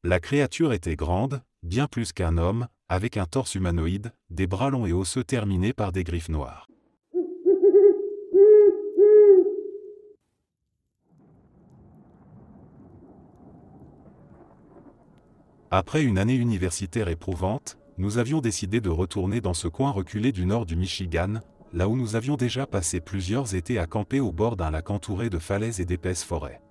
La créature était grande, bien plus qu'un homme, avec un torse humanoïde, des bras longs et osseux terminés par des griffes noires. Après une année universitaire éprouvante, nous avions décidé de retourner dans ce coin reculé du nord du Michigan, là où nous avions déjà passé plusieurs étés à camper au bord d'un lac entouré de falaises et d'épaisses forêts.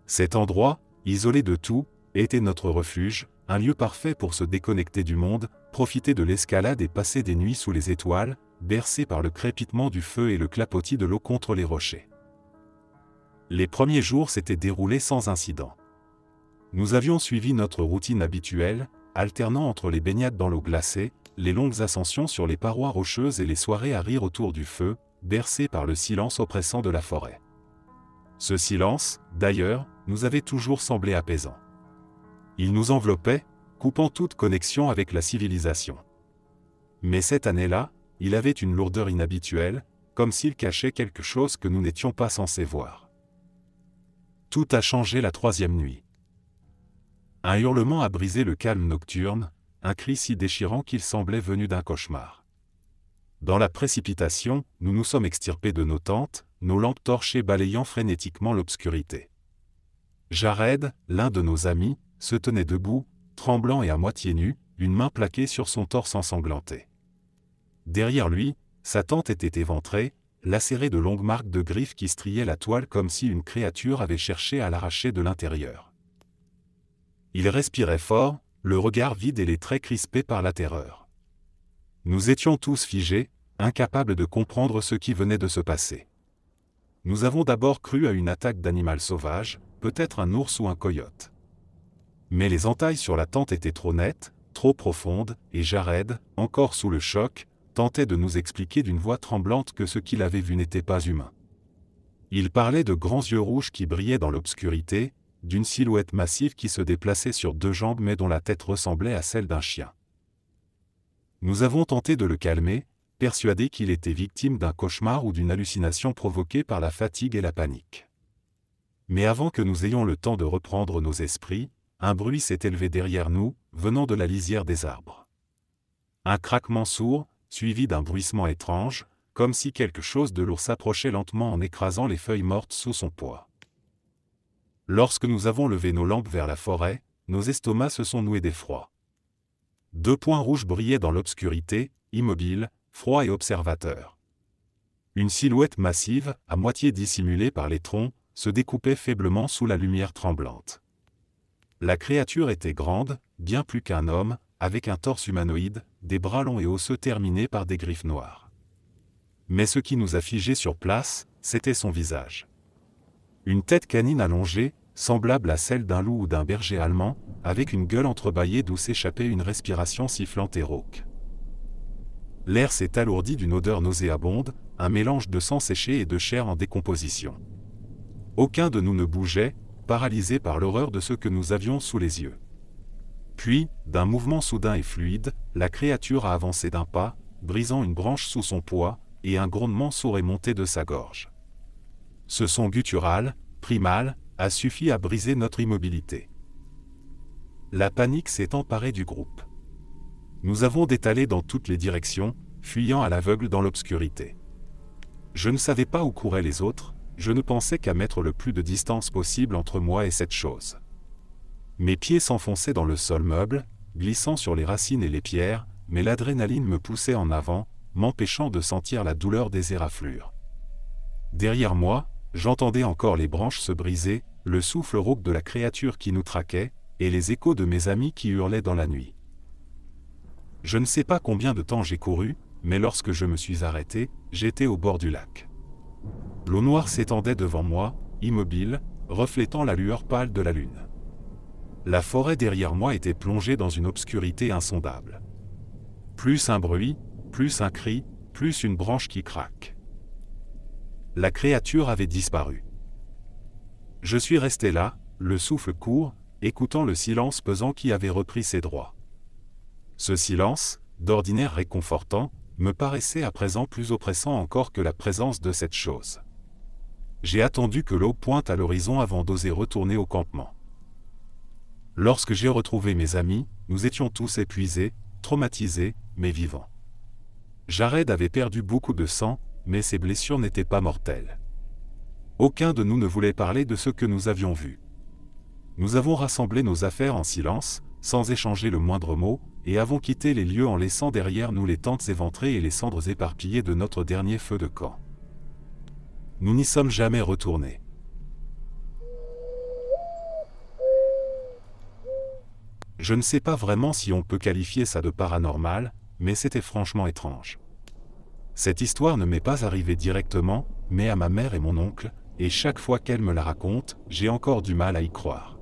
Cet endroit, isolé de tout, était notre refuge, un lieu parfait pour se déconnecter du monde, profiter de l'escalade et passer des nuits sous les étoiles, bercés par le crépitement du feu et le clapotis de l'eau contre les rochers. Les premiers jours s'étaient déroulés sans incident. Nous avions suivi notre routine habituelle, alternant entre les baignades dans l'eau glacée, les longues ascensions sur les parois rocheuses et les soirées à rire autour du feu, bercées par le silence oppressant de la forêt. Ce silence, d'ailleurs, nous avait toujours semblé apaisant. Il nous enveloppait, coupant toute connexion avec la civilisation. Mais cette année-là, il avait une lourdeur inhabituelle, comme s'il cachait quelque chose que nous n'étions pas censés voir. Tout a changé la troisième nuit. Un hurlement a brisé le calme nocturne, un cri si déchirant qu'il semblait venu d'un cauchemar. Dans la précipitation, nous nous sommes extirpés de nos tentes, nos lampes torchées balayant frénétiquement l'obscurité. Jared, l'un de nos amis, se tenait debout, tremblant et à moitié nu, une main plaquée sur son torse ensanglanté. Derrière lui, sa tente était éventrée, lacérée de longues marques de griffes qui striaient la toile comme si une créature avait cherché à l'arracher de l'intérieur. Il respirait fort, le regard vide et les traits crispés par la terreur. Nous étions tous figés, incapables de comprendre ce qui venait de se passer. Nous avons d'abord cru à une attaque d'animal sauvage, peut-être un ours ou un coyote. Mais les entailles sur la tente étaient trop nettes, trop profondes, et Jared, encore sous le choc, tentait de nous expliquer d'une voix tremblante que ce qu'il avait vu n'était pas humain. Il parlait de grands yeux rouges qui brillaient dans l'obscurité, d'une silhouette massive qui se déplaçait sur deux jambes mais dont la tête ressemblait à celle d'un chien. Nous avons tenté de le calmer, persuadés qu'il était victime d'un cauchemar ou d'une hallucination provoquée par la fatigue et la panique. Mais avant que nous ayons le temps de reprendre nos esprits, un bruit s'est élevé derrière nous, venant de la lisière des arbres. Un craquement sourd, suivi d'un bruissement étrange, comme si quelque chose de lourd s'approchait lentement en écrasant les feuilles mortes sous son poids. Lorsque nous avons levé nos lampes vers la forêt, nos estomacs se sont noués d'effroi. Deux points rouges brillaient dans l'obscurité, immobiles, froids et observateurs. Une silhouette massive, à moitié dissimulée par les troncs, se découpait faiblement sous la lumière tremblante. La créature était grande, bien plus qu'un homme, avec un torse humanoïde, des bras longs et osseux terminés par des griffes noires. Mais ce qui nous a figés sur place, c'était son visage. Une tête canine allongée, semblable à celle d'un loup ou d'un berger allemand, avec une gueule entrebâillée d'où s'échappait une respiration sifflante et rauque. L'air s'est alourdi d'une odeur nauséabonde, un mélange de sang séché et de chair en décomposition. Aucun de nous ne bougeait, paralysé par l'horreur de ce que nous avions sous les yeux. Puis, d'un mouvement soudain et fluide, la créature a avancé d'un pas, brisant une branche sous son poids, et un grondement sourd est monté de sa gorge. Ce son guttural, primal, a suffi à briser notre immobilité. La panique s'est emparée du groupe. Nous avons détalé dans toutes les directions, fuyant à l'aveugle dans l'obscurité. Je ne savais pas où couraient les autres, je ne pensais qu'à mettre le plus de distance possible entre moi et cette chose. Mes pieds s'enfonçaient dans le sol meuble, glissant sur les racines et les pierres, mais l'adrénaline me poussait en avant, m'empêchant de sentir la douleur des éraflures. Derrière moi, j'entendais encore les branches se briser, le souffle rauque de la créature qui nous traquait, et les échos de mes amis qui hurlaient dans la nuit. Je ne sais pas combien de temps j'ai couru, mais lorsque je me suis arrêté, j'étais au bord du lac. L'eau noire s'étendait devant moi, immobile, reflétant la lueur pâle de la lune. La forêt derrière moi était plongée dans une obscurité insondable. Plus un bruit, plus un cri, plus une branche qui craque. La créature avait disparu. Je suis resté là, le souffle court, écoutant le silence pesant qui avait repris ses droits. Ce silence, d'ordinaire réconfortant, me paraissait à présent plus oppressant encore que la présence de cette chose. J'ai attendu que l'eau pointe à l'horizon avant d'oser retourner au campement. Lorsque j'ai retrouvé mes amis, nous étions tous épuisés, traumatisés, mais vivants. Jared avait perdu beaucoup de sang, mais ses blessures n'étaient pas mortelles. Aucun de nous ne voulait parler de ce que nous avions vu. Nous avons rassemblé nos affaires en silence, sans échanger le moindre mot, et avons quitté les lieux en laissant derrière nous les tentes éventrées et les cendres éparpillées de notre dernier feu de camp. Nous n'y sommes jamais retournés. Je ne sais pas vraiment si on peut qualifier ça de paranormal, mais c'était franchement étrange. Cette histoire ne m'est pas arrivée directement, mais à ma mère et mon oncle, et chaque fois qu'elle me la raconte, j'ai encore du mal à y croire.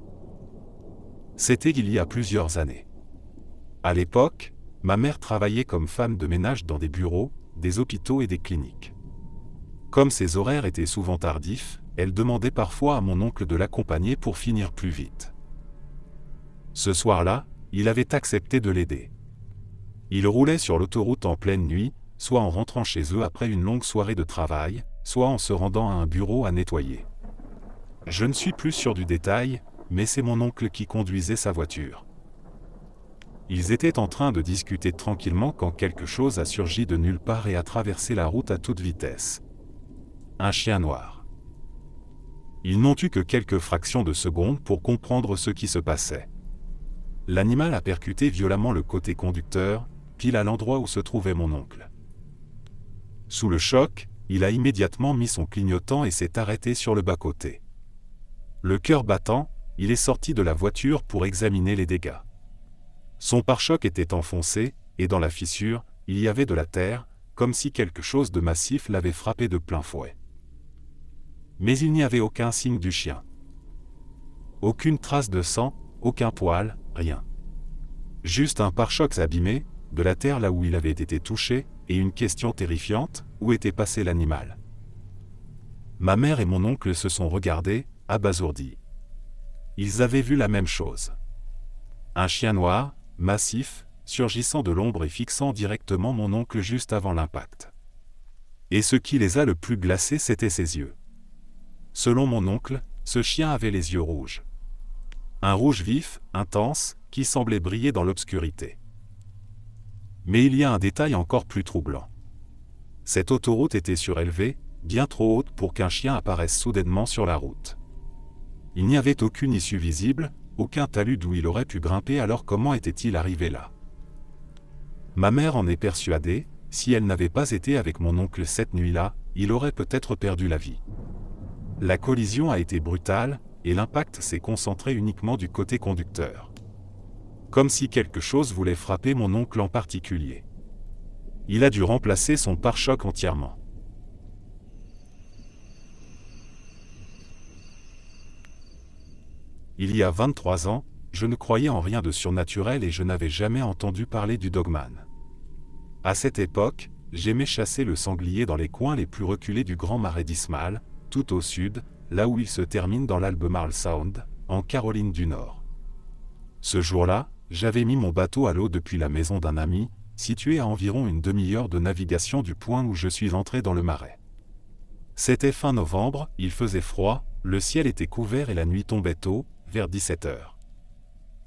C'était il y a plusieurs années. À l'époque, ma mère travaillait comme femme de ménage dans des bureaux, des hôpitaux et des cliniques. Comme ses horaires étaient souvent tardifs, elle demandait parfois à mon oncle de l'accompagner pour finir plus vite. Ce soir-là, il avait accepté de l'aider. Ils roulaient sur l'autoroute en pleine nuit, soit en rentrant chez eux après une longue soirée de travail, soit en se rendant à un bureau à nettoyer. Je ne suis plus sûr du détail, mais c'est mon oncle qui conduisait sa voiture. Ils étaient en train de discuter tranquillement quand quelque chose a surgi de nulle part et a traversé la route à toute vitesse. Un chien noir. Ils n'ont eu que quelques fractions de secondes pour comprendre ce qui se passait. L'animal a percuté violemment le côté conducteur, pile à l'endroit où se trouvait mon oncle. Sous le choc, il a immédiatement mis son clignotant et s'est arrêté sur le bas-côté. Le cœur battant, il est sorti de la voiture pour examiner les dégâts. Son pare-choc était enfoncé, et dans la fissure, il y avait de la terre, comme si quelque chose de massif l'avait frappé de plein fouet. Mais il n'y avait aucun signe du chien. Aucune trace de sang, aucun poil, rien. Juste un pare-choc abîmé, de la terre là où il avait été touché, et une question terrifiante, où était passé l'animal? Ma mère et mon oncle se sont regardés, abasourdis. Ils avaient vu la même chose. Un chien noir, massif, surgissant de l'ombre et fixant directement mon oncle juste avant l'impact. Et ce qui les a le plus glacés, c'était ses yeux. Selon mon oncle, ce chien avait les yeux rouges. Un rouge vif, intense, qui semblait briller dans l'obscurité. Mais il y a un détail encore plus troublant. Cette autoroute était surélevée, bien trop haute pour qu'un chien apparaisse soudainement sur la route. Il n'y avait aucune issue visible, aucun talus d'où il aurait pu grimper, alors comment était-il arrivé là? Ma mère en est persuadée, si elle n'avait pas été avec mon oncle cette nuit-là, il aurait peut-être perdu la vie. La collision a été brutale, et l'impact s'est concentré uniquement du côté conducteur. Comme si quelque chose voulait frapper mon oncle en particulier. Il a dû remplacer son pare-choc entièrement. Il y a 23 ans, je ne croyais en rien de surnaturel et je n'avais jamais entendu parler du Dogman. À cette époque, j'aimais chasser le sanglier dans les coins les plus reculés du Grand Marais d'Ismail, tout au sud, là où il se termine dans l'Albemarle Sound, en Caroline du Nord. Ce jour-là, j'avais mis mon bateau à l'eau depuis la maison d'un ami, situé à environ une demi-heure de navigation du point où je suis entré dans le marais. C'était fin novembre, il faisait froid, le ciel était couvert et la nuit tombait tôt, vers 17 heures.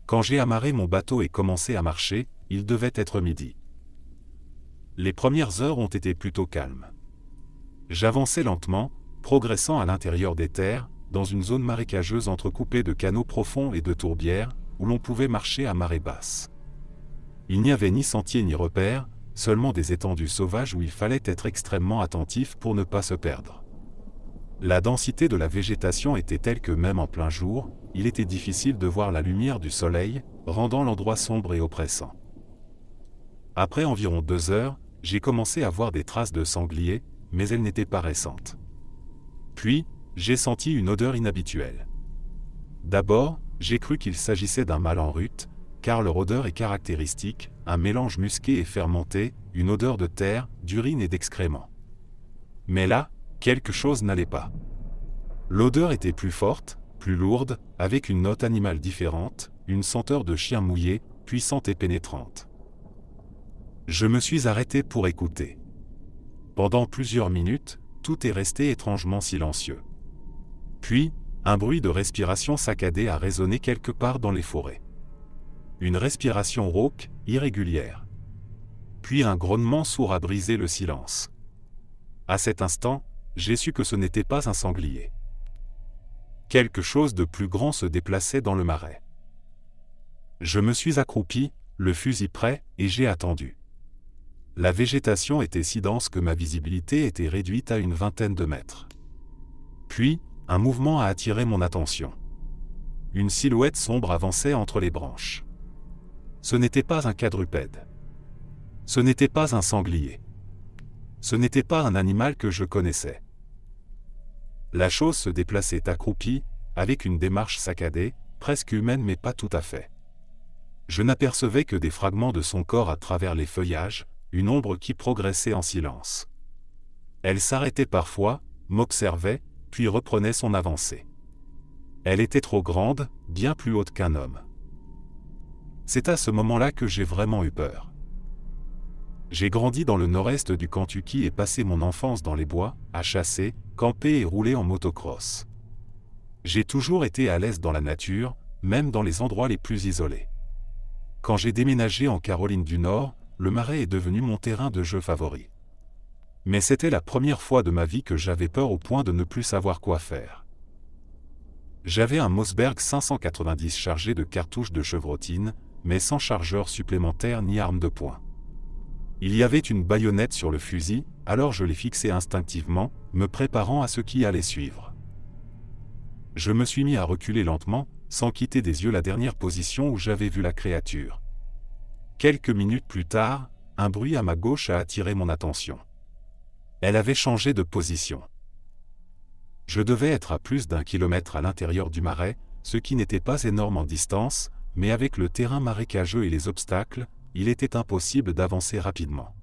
Quand j'ai amarré mon bateau et commencé à marcher, il devait être midi. Les premières heures ont été plutôt calmes. J'avançais lentement, progressant à l'intérieur des terres, dans une zone marécageuse entrecoupée de canaux profonds et de tourbières, où l'on pouvait marcher à marée basse. Il n'y avait ni sentier ni repère, seulement des étendues sauvages où il fallait être extrêmement attentif pour ne pas se perdre. La densité de la végétation était telle que même en plein jour, il était difficile de voir la lumière du soleil, rendant l'endroit sombre et oppressant. Après environ 2 heures, j'ai commencé à voir des traces de sanglier, mais elles n'étaient pas récentes. Puis, j'ai senti une odeur inhabituelle. D'abord, j'ai cru qu'il s'agissait d'un mâle en rut, car leur odeur est caractéristique, un mélange musqué et fermenté, une odeur de terre, d'urine et d'excréments. Mais là, quelque chose n'allait pas. L'odeur était plus forte, plus lourde, avec une note animale différente, une senteur de chien mouillé, puissante et pénétrante. Je me suis arrêté pour écouter. Pendant plusieurs minutes, tout est resté étrangement silencieux. Puis, Un bruit de respiration saccadée a résonné quelque part dans les forêts. Une respiration rauque, irrégulière. Puis un grognement sourd a brisé le silence. À cet instant, j'ai su que ce n'était pas un sanglier. Quelque chose de plus grand se déplaçait dans le marais. Je me suis accroupi, le fusil prêt, et j'ai attendu. La végétation était si dense que ma visibilité était réduite à une vingtaine de mètres. Puis, un mouvement a attiré mon attention. Une silhouette sombre avançait entre les branches. Ce n'était pas un quadrupède. Ce n'était pas un sanglier. Ce n'était pas un animal que je connaissais. La chose se déplaçait accroupie, avec une démarche saccadée, presque humaine mais pas tout à fait. Je n'apercevais que des fragments de son corps à travers les feuillages, une ombre qui progressait en silence. Elle s'arrêtait parfois, m'observait, puis reprenait son avancée. Elle était trop grande, bien plus haute qu'un homme. C'est à ce moment-là que j'ai vraiment eu peur. J'ai grandi dans le nord-est du Kentucky et passé mon enfance dans les bois, à chasser, camper et rouler en motocross. J'ai toujours été à l'aise dans la nature, même dans les endroits les plus isolés. Quand j'ai déménagé en Caroline du Nord, le marais est devenu mon terrain de jeu favori. Mais c'était la première fois de ma vie que j'avais peur au point de ne plus savoir quoi faire. J'avais un Mossberg 590 chargé de cartouches de chevrotine, mais sans chargeur supplémentaire ni arme de poing. Il y avait une baïonnette sur le fusil, alors je l'ai fixé instinctivement, me préparant à ce qui allait suivre. Je me suis mis à reculer lentement, sans quitter des yeux la dernière position où j'avais vu la créature. Quelques minutes plus tard, un bruit à ma gauche a attiré mon attention. Elle avait changé de position. Je devais être à plus d'1 kilomètre à l'intérieur du marais, ce qui n'était pas énorme en distance, mais avec le terrain marécageux et les obstacles, il était impossible d'avancer rapidement.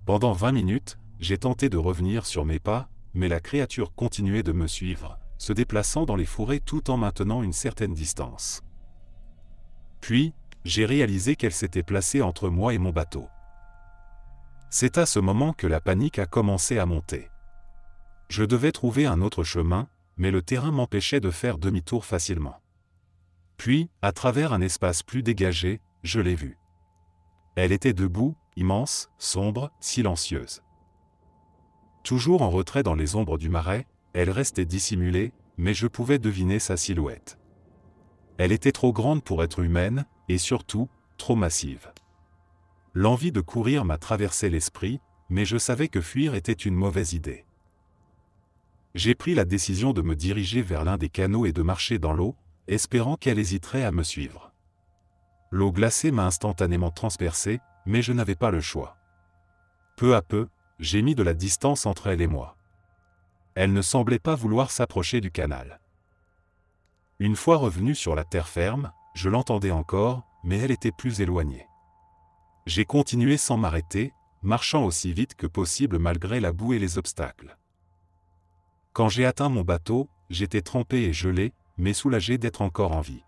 Pendant 20 minutes, j'ai tenté de revenir sur mes pas, mais la créature continuait de me suivre, se déplaçant dans les forêts tout en maintenant une certaine distance. Puis, j'ai réalisé qu'elle s'était placée entre moi et mon bateau. C'est à ce moment que la panique a commencé à monter. Je devais trouver un autre chemin, mais le terrain m'empêchait de faire demi-tour facilement. Puis, à travers un espace plus dégagé, je l'ai vue. Elle était debout, immense, sombre, silencieuse. Toujours en retrait dans les ombres du marais, elle restait dissimulée, mais je pouvais deviner sa silhouette. Elle était trop grande pour être humaine, et surtout, trop massive. L'envie de courir m'a traversé l'esprit, mais je savais que fuir était une mauvaise idée. J'ai pris la décision de me diriger vers l'un des canaux et de marcher dans l'eau, espérant qu'elle hésiterait à me suivre. L'eau glacée m'a instantanément transpercé, mais je n'avais pas le choix. Peu à peu, j'ai mis de la distance entre elle et moi. Elle ne semblait pas vouloir s'approcher du canal. Une fois revenue sur la terre ferme, je l'entendais encore, mais elle était plus éloignée. J'ai continué sans m'arrêter, marchant aussi vite que possible malgré la boue et les obstacles. Quand j'ai atteint mon bateau, j'étais trempé et gelé, mais soulagé d'être encore en vie.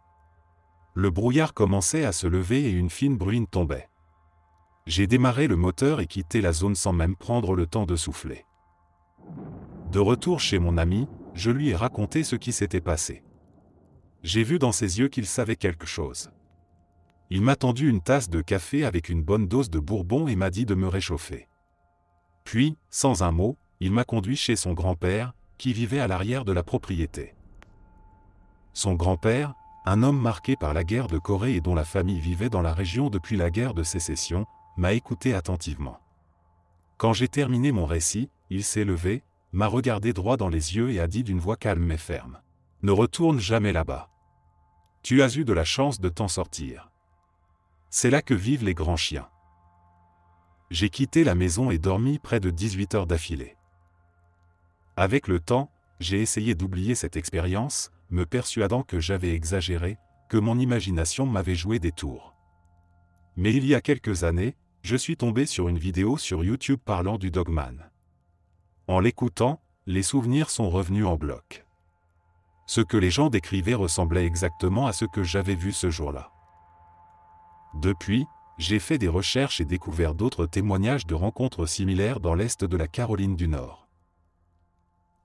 Le brouillard commençait à se lever et une fine bruine tombait. J'ai démarré le moteur et quitté la zone sans même prendre le temps de souffler. De retour chez mon ami, je lui ai raconté ce qui s'était passé. J'ai vu dans ses yeux qu'il savait quelque chose. Il m'a tendu une tasse de café avec une bonne dose de bourbon et m'a dit de me réchauffer. Puis, sans un mot, il m'a conduit chez son grand-père, qui vivait à l'arrière de la propriété. Son grand-père, un homme marqué par la guerre de Corée et dont la famille vivait dans la région depuis la guerre de sécession, m'a écouté attentivement. Quand j'ai terminé mon récit, il s'est levé, m'a regardé droit dans les yeux et a dit d'une voix calme mais ferme. « Ne retourne jamais là-bas. Tu as eu de la chance de t'en sortir. C'est là que vivent les grands chiens. » J'ai quitté la maison et dormi près de 18 heures d'affilée. Avec le temps, j'ai essayé d'oublier cette expérience, me persuadant que j'avais exagéré, que mon imagination m'avait joué des tours. Mais il y a quelques années, je suis tombé sur une vidéo sur YouTube parlant du Dogman. En l'écoutant, les souvenirs sont revenus en bloc. Ce que les gens décrivaient ressemblait exactement à ce que j'avais vu ce jour-là. Depuis, j'ai fait des recherches et découvert d'autres témoignages de rencontres similaires dans l'est de la Caroline du Nord.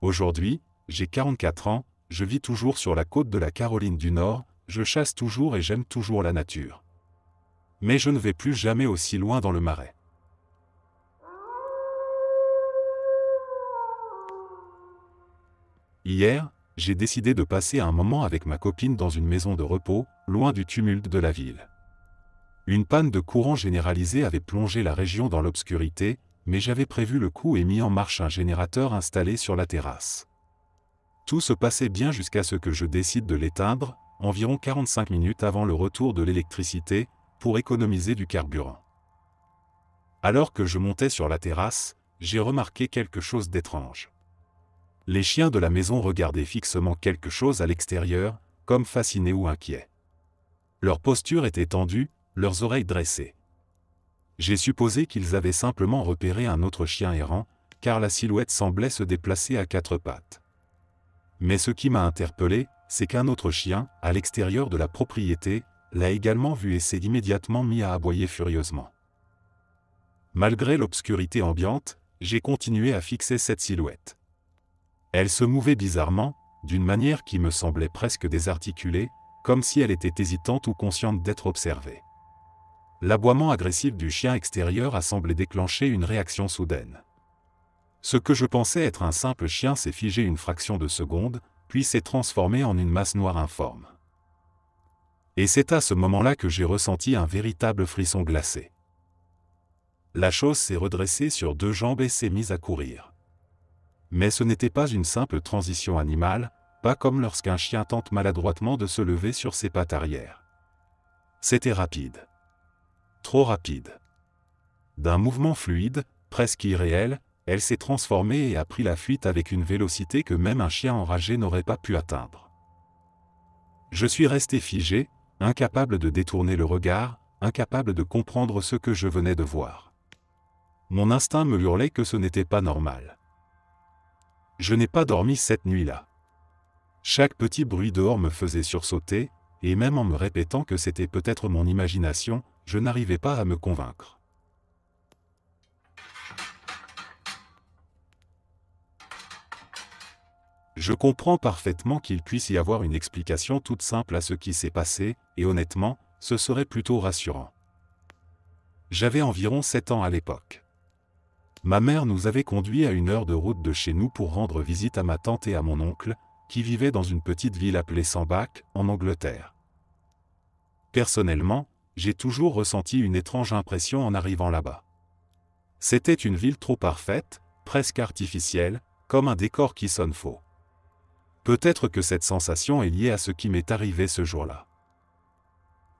Aujourd'hui, j'ai 44 ans, je vis toujours sur la côte de la Caroline du Nord, je chasse toujours et j'aime toujours la nature. Mais je ne vais plus jamais aussi loin dans le Marais. Hier, j'ai décidé de passer un moment avec ma copine dans une maison de repos, loin du tumulte de la ville. Une panne de courant généralisée avait plongé la région dans l'obscurité, mais j'avais prévu le coup et mis en marche un générateur installé sur la terrasse. Tout se passait bien jusqu'à ce que je décide de l'éteindre, environ 45 minutes avant le retour de l'électricité, pour économiser du carburant. Alors que je montais sur la terrasse, j'ai remarqué quelque chose d'étrange. Les chiens de la maison regardaient fixement quelque chose à l'extérieur, comme fascinés ou inquiets. Leur posture était tendue, leurs oreilles dressées. J'ai supposé qu'ils avaient simplement repéré un autre chien errant, car la silhouette semblait se déplacer à quatre pattes. Mais ce qui m'a interpellé, c'est qu'un autre chien, à l'extérieur de la propriété, l'a également vu et s'est immédiatement mis à aboyer furieusement. Malgré l'obscurité ambiante, j'ai continué à fixer cette silhouette. Elle se mouvait bizarrement, d'une manière qui me semblait presque désarticulée, comme si elle était hésitante ou consciente d'être observée. L'aboiement agressif du chien extérieur a semblé déclencher une réaction soudaine. Ce que je pensais être un simple chien s'est figé une fraction de seconde, puis s'est transformé en une masse noire informe. Et c'est à ce moment-là que j'ai ressenti un véritable frisson glacé. La chose s'est redressée sur deux jambes et s'est mise à courir. Mais ce n'était pas une simple transition animale, pas comme lorsqu'un chien tente maladroitement de se lever sur ses pattes arrière. C'était rapide. Trop rapide. D'un mouvement fluide, presque irréel, elle s'est transformée et a pris la fuite avec une vélocité que même un chien enragé n'aurait pas pu atteindre. Je suis resté figé, incapable de détourner le regard, incapable de comprendre ce que je venais de voir. Mon instinct me hurlait que ce n'était pas normal. Je n'ai pas dormi cette nuit-là. Chaque petit bruit dehors me faisait sursauter, et même en me répétant que c'était peut-être mon imagination, je n'arrivais pas à me convaincre. Je comprends parfaitement qu'il puisse y avoir une explication toute simple à ce qui s'est passé, et honnêtement, ce serait plutôt rassurant. J'avais environ 7 ans à l'époque. Ma mère nous avait conduits à 1 heure de route de chez nous pour rendre visite à ma tante et à mon oncle, qui vivaient dans une petite ville appelée Sandbach, en Angleterre. Personnellement, j'ai toujours ressenti une étrange impression en arrivant là-bas. C'était une ville trop parfaite, presque artificielle, comme un décor qui sonne faux. Peut-être que cette sensation est liée à ce qui m'est arrivé ce jour-là.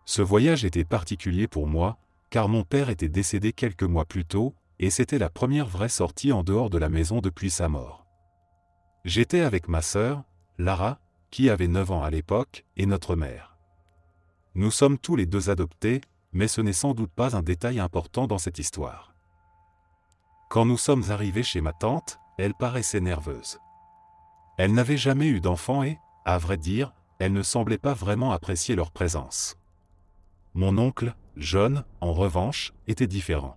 Ce voyage était particulier pour moi, car mon père était décédé quelques mois plus tôt, et c'était la première vraie sortie en dehors de la maison depuis sa mort. J'étais avec ma sœur, Lara, qui avait 9 ans à l'époque, et notre mère. Nous sommes tous les deux adoptés, mais ce n'est sans doute pas un détail important dans cette histoire. Quand nous sommes arrivés chez ma tante, elle paraissait nerveuse. Elle n'avait jamais eu d'enfant et, à vrai dire, elle ne semblait pas vraiment apprécier leur présence. Mon oncle, John, en revanche, était différent.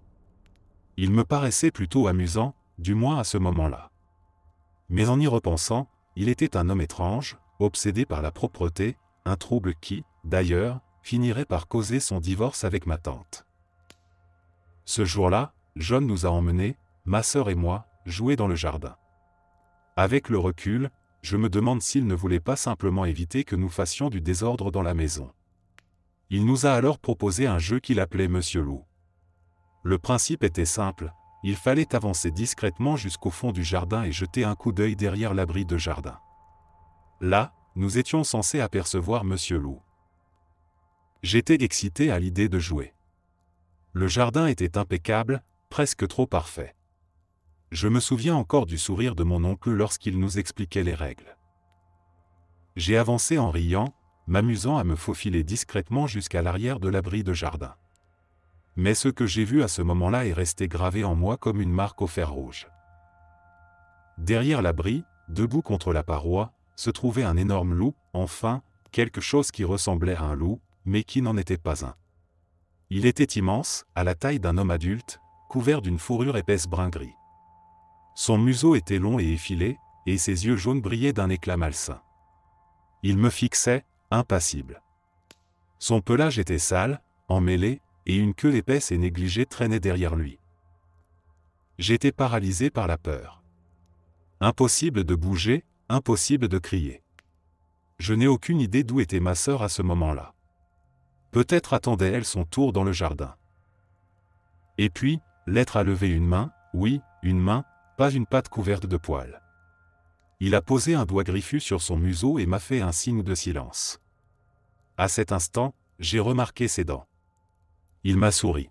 Il me paraissait plutôt amusant, du moins à ce moment-là. Mais en y repensant, il était un homme étrange, obsédé par la propreté, un trouble qui, d'ailleurs, finirait par causer son divorce avec ma tante. Ce jour-là, John nous a emmenés, ma sœur et moi, jouer dans le jardin. Avec le recul, je me demande s'il ne voulait pas simplement éviter que nous fassions du désordre dans la maison. Il nous a alors proposé un jeu qu'il appelait Monsieur Loup. Le principe était simple, il fallait avancer discrètement jusqu'au fond du jardin et jeter un coup d'œil derrière l'abri de jardin. Là, nous étions censés apercevoir Monsieur Loup. J'étais excité à l'idée de jouer. Le jardin était impeccable, presque trop parfait. Je me souviens encore du sourire de mon oncle lorsqu'il nous expliquait les règles. J'ai avancé en riant, m'amusant à me faufiler discrètement jusqu'à l'arrière de l'abri de jardin. Mais ce que j'ai vu à ce moment-là est resté gravé en moi comme une marque au fer rouge. Derrière l'abri, debout contre la paroi, se trouvait un énorme loup, enfin, quelque chose qui ressemblait à un loup, mais qui n'en était pas un. Il était immense, à la taille d'un homme adulte, couvert d'une fourrure épaisse brun-gris. Son museau était long et effilé, et ses yeux jaunes brillaient d'un éclat malsain. Il me fixait, impassible. Son pelage était sale, emmêlé, et une queue épaisse et négligée traînait derrière lui. J'étais paralysé par la peur. Impossible de bouger, impossible de crier. Je n'ai aucune idée d'où était ma sœur à ce moment-là. Peut-être attendait-elle son tour dans le jardin. Et puis, l'être a levé une main, oui, une main, pas une patte couverte de poils. Il a posé un doigt griffu sur son museau et m'a fait un signe de silence. À cet instant, j'ai remarqué ses dents. Il m'a souri.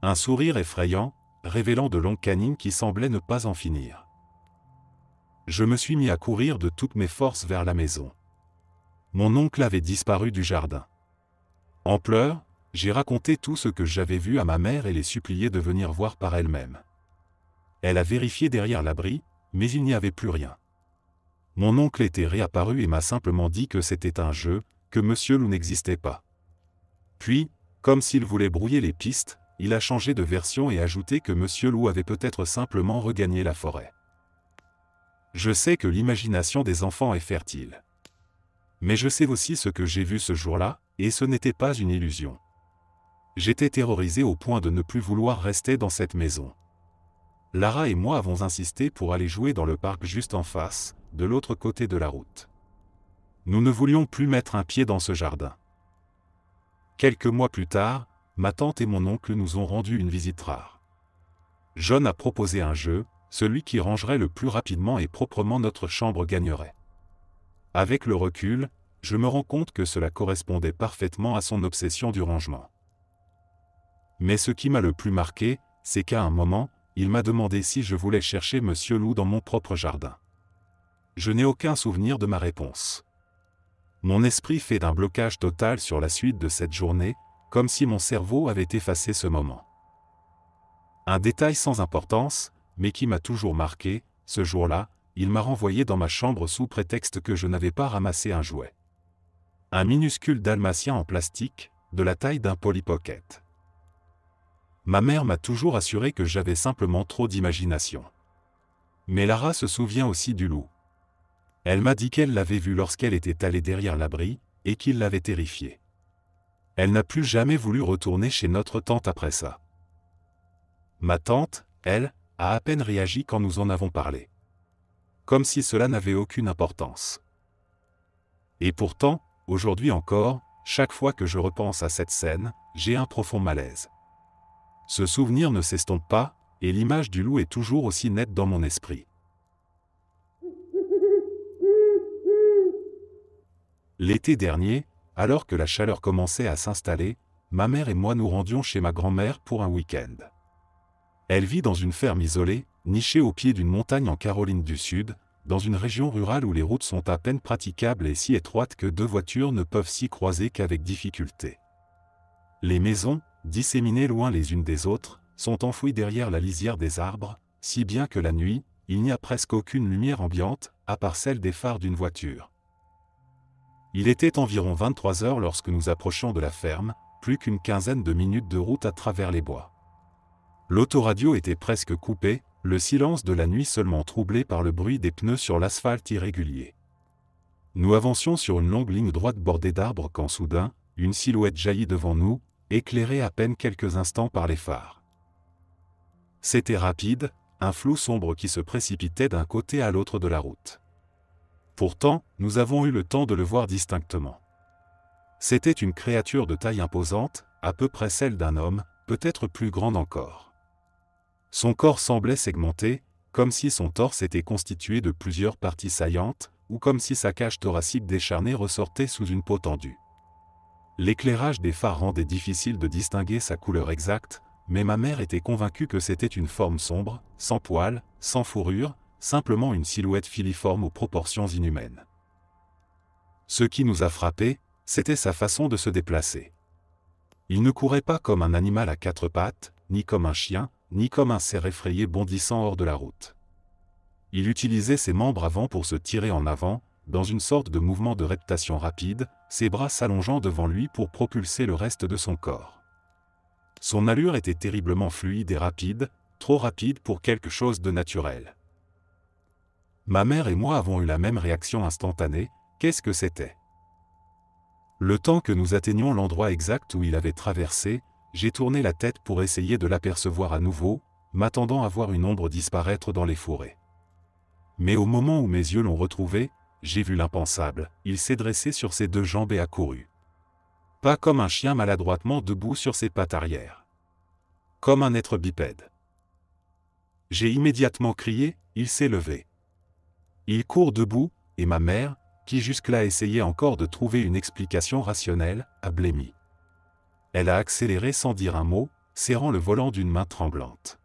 Un sourire effrayant, révélant de longues canines qui semblaient ne pas en finir. Je me suis mis à courir de toutes mes forces vers la maison. Mon oncle avait disparu du jardin. En pleurs, j'ai raconté tout ce que j'avais vu à ma mère et l'ai supplié de venir voir par elle-même. Elle a vérifié derrière l'abri, mais il n'y avait plus rien. Mon oncle était réapparu et m'a simplement dit que c'était un jeu, que Monsieur Loup n'existait pas. Puis, comme s'il voulait brouiller les pistes, il a changé de version et ajouté que Monsieur Loup avait peut-être simplement regagné la forêt. Je sais que l'imagination des enfants est fertile. Mais je sais aussi ce que j'ai vu ce jour-là, et ce n'était pas une illusion. J'étais terrorisé au point de ne plus vouloir rester dans cette maison. Lara et moi avons insisté pour aller jouer dans le parc juste en face, de l'autre côté de la route. Nous ne voulions plus mettre un pied dans ce jardin. Quelques mois plus tard, ma tante et mon oncle nous ont rendu une visite rare. John a proposé un jeu, celui qui rangerait le plus rapidement et proprement notre chambre gagnerait. Avec le recul, je me rends compte que cela correspondait parfaitement à son obsession du rangement. Mais ce qui m'a le plus marqué, c'est qu'à un moment, il m'a demandé si je voulais chercher Monsieur Loup dans mon propre jardin. Je n'ai aucun souvenir de ma réponse. Mon esprit fait d'un blocage total sur la suite de cette journée, comme si mon cerveau avait effacé ce moment. Un détail sans importance, mais qui m'a toujours marqué, ce jour-là, il m'a renvoyé dans ma chambre sous prétexte que je n'avais pas ramassé un jouet. Un minuscule dalmatien en plastique, de la taille d'un Polly Pocket. Ma mère m'a toujours assuré que j'avais simplement trop d'imagination. Mais Lara se souvient aussi du loup. Elle m'a dit qu'elle l'avait vu lorsqu'elle était allée derrière l'abri, et qu'il l'avait terrifiée. Elle n'a plus jamais voulu retourner chez notre tante après ça. Ma tante, elle, a à peine réagi quand nous en avons parlé. Comme si cela n'avait aucune importance. Et pourtant, aujourd'hui encore, chaque fois que je repense à cette scène, j'ai un profond malaise. Ce souvenir ne s'estompe pas, et l'image du loup est toujours aussi nette dans mon esprit. L'été dernier, alors que la chaleur commençait à s'installer, ma mère et moi nous rendions chez ma grand-mère pour un week-end. Elle vit dans une ferme isolée, nichée au pied d'une montagne en Caroline du Sud, dans une région rurale où les routes sont à peine praticables et si étroites que deux voitures ne peuvent s'y croiser qu'avec difficulté. Les maisons, disséminées loin les unes des autres, sont enfouies derrière la lisière des arbres, si bien que la nuit, il n'y a presque aucune lumière ambiante, à part celle des phares d'une voiture. Il était environ 23 heures lorsque nous approchions de la ferme, plus qu'une quinzaine de minutes de route à travers les bois. L'autoradio était presque coupée, le silence de la nuit seulement troublé par le bruit des pneus sur l'asphalte irrégulier. Nous avancions sur une longue ligne droite bordée d'arbres quand soudain, une silhouette jaillit devant nous, éclairée à peine quelques instants par les phares. C'était rapide, un flou sombre qui se précipitait d'un côté à l'autre de la route. Pourtant, nous avons eu le temps de le voir distinctement. C'était une créature de taille imposante, à peu près celle d'un homme, peut-être plus grande encore. Son corps semblait segmenté, comme si son torse était constitué de plusieurs parties saillantes, ou comme si sa cage thoracique décharnée ressortait sous une peau tendue. L'éclairage des phares rendait difficile de distinguer sa couleur exacte, mais ma mère était convaincue que c'était une forme sombre, sans poils, sans fourrure, simplement une silhouette filiforme aux proportions inhumaines. Ce qui nous a frappés, c'était sa façon de se déplacer. Il ne courait pas comme un animal à quatre pattes, ni comme un chien, ni comme un cerf effrayé bondissant hors de la route. Il utilisait ses membres avant pour se tirer en avant, dans une sorte de mouvement de reptation rapide, ses bras s'allongeant devant lui pour propulser le reste de son corps. Son allure était terriblement fluide et rapide, trop rapide pour quelque chose de naturel. Ma mère et moi avons eu la même réaction instantanée, Qu'est-ce que c'était? Le temps que nous atteignions l'endroit exact où il avait traversé, j'ai tourné la tête pour essayer de l'apercevoir à nouveau, m'attendant à voir une ombre disparaître dans les fourrés. Mais au moment où mes yeux l'ont retrouvé, j'ai vu l'impensable, il s'est dressé sur ses deux jambes et a couru. Pas comme un chien maladroitement debout sur ses pattes arrière. Comme un être bipède. J'ai immédiatement crié, il s'est levé. Il court debout, et ma mère, qui jusque-là essayait encore de trouver une explication rationnelle, a blêmi. Elle a accéléré sans dire un mot, serrant le volant d'une main tremblante.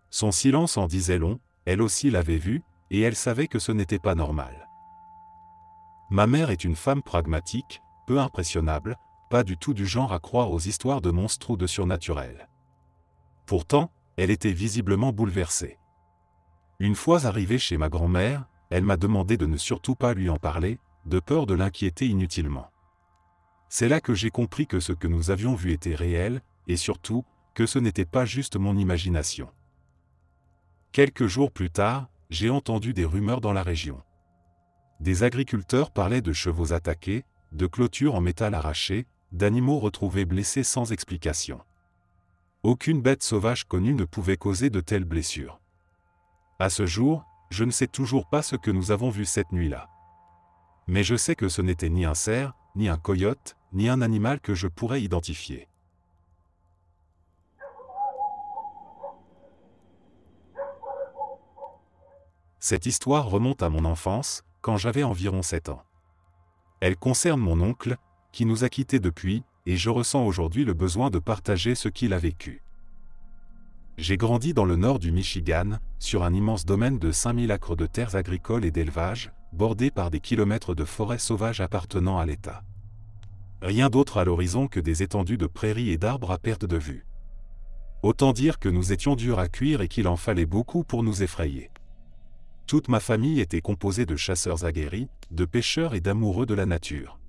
Son silence en disait long, elle aussi l'avait vu, et elle savait que ce n'était pas normal. Ma mère est une femme pragmatique, peu impressionnable, pas du tout du genre à croire aux histoires de monstres ou de surnaturel. Pourtant, elle était visiblement bouleversée. Une fois arrivée chez ma grand-mère, elle m'a demandé de ne surtout pas lui en parler, de peur de l'inquiéter inutilement. C'est là que j'ai compris que ce que nous avions vu était réel, et surtout, que ce n'était pas juste mon imagination. Quelques jours plus tard, j'ai entendu des rumeurs dans la région. Des agriculteurs parlaient de chevaux attaqués, de clôtures en métal arrachées, d'animaux retrouvés blessés sans explication. Aucune bête sauvage connue ne pouvait causer de telles blessures. À ce jour, je ne sais toujours pas ce que nous avons vu cette nuit-là. Mais je sais que ce n'était ni un cerf, ni un coyote, ni un animal que je pourrais identifier. Cette histoire remonte à mon enfance, quand j'avais environ 7 ans. Elle concerne mon oncle, qui nous a quittés depuis, et je ressens aujourd'hui le besoin de partager ce qu'il a vécu. J'ai grandi dans le nord du Michigan, sur un immense domaine de 5000 acres de terres agricoles et d'élevage, bordé par des kilomètres de forêts sauvages appartenant à l'État. Rien d'autre à l'horizon que des étendues de prairies et d'arbres à perte de vue. Autant dire que nous étions durs à cuire et qu'il en fallait beaucoup pour nous effrayer. Toute ma famille était composée de chasseurs aguerris, de pêcheurs et d'amoureux de la nature.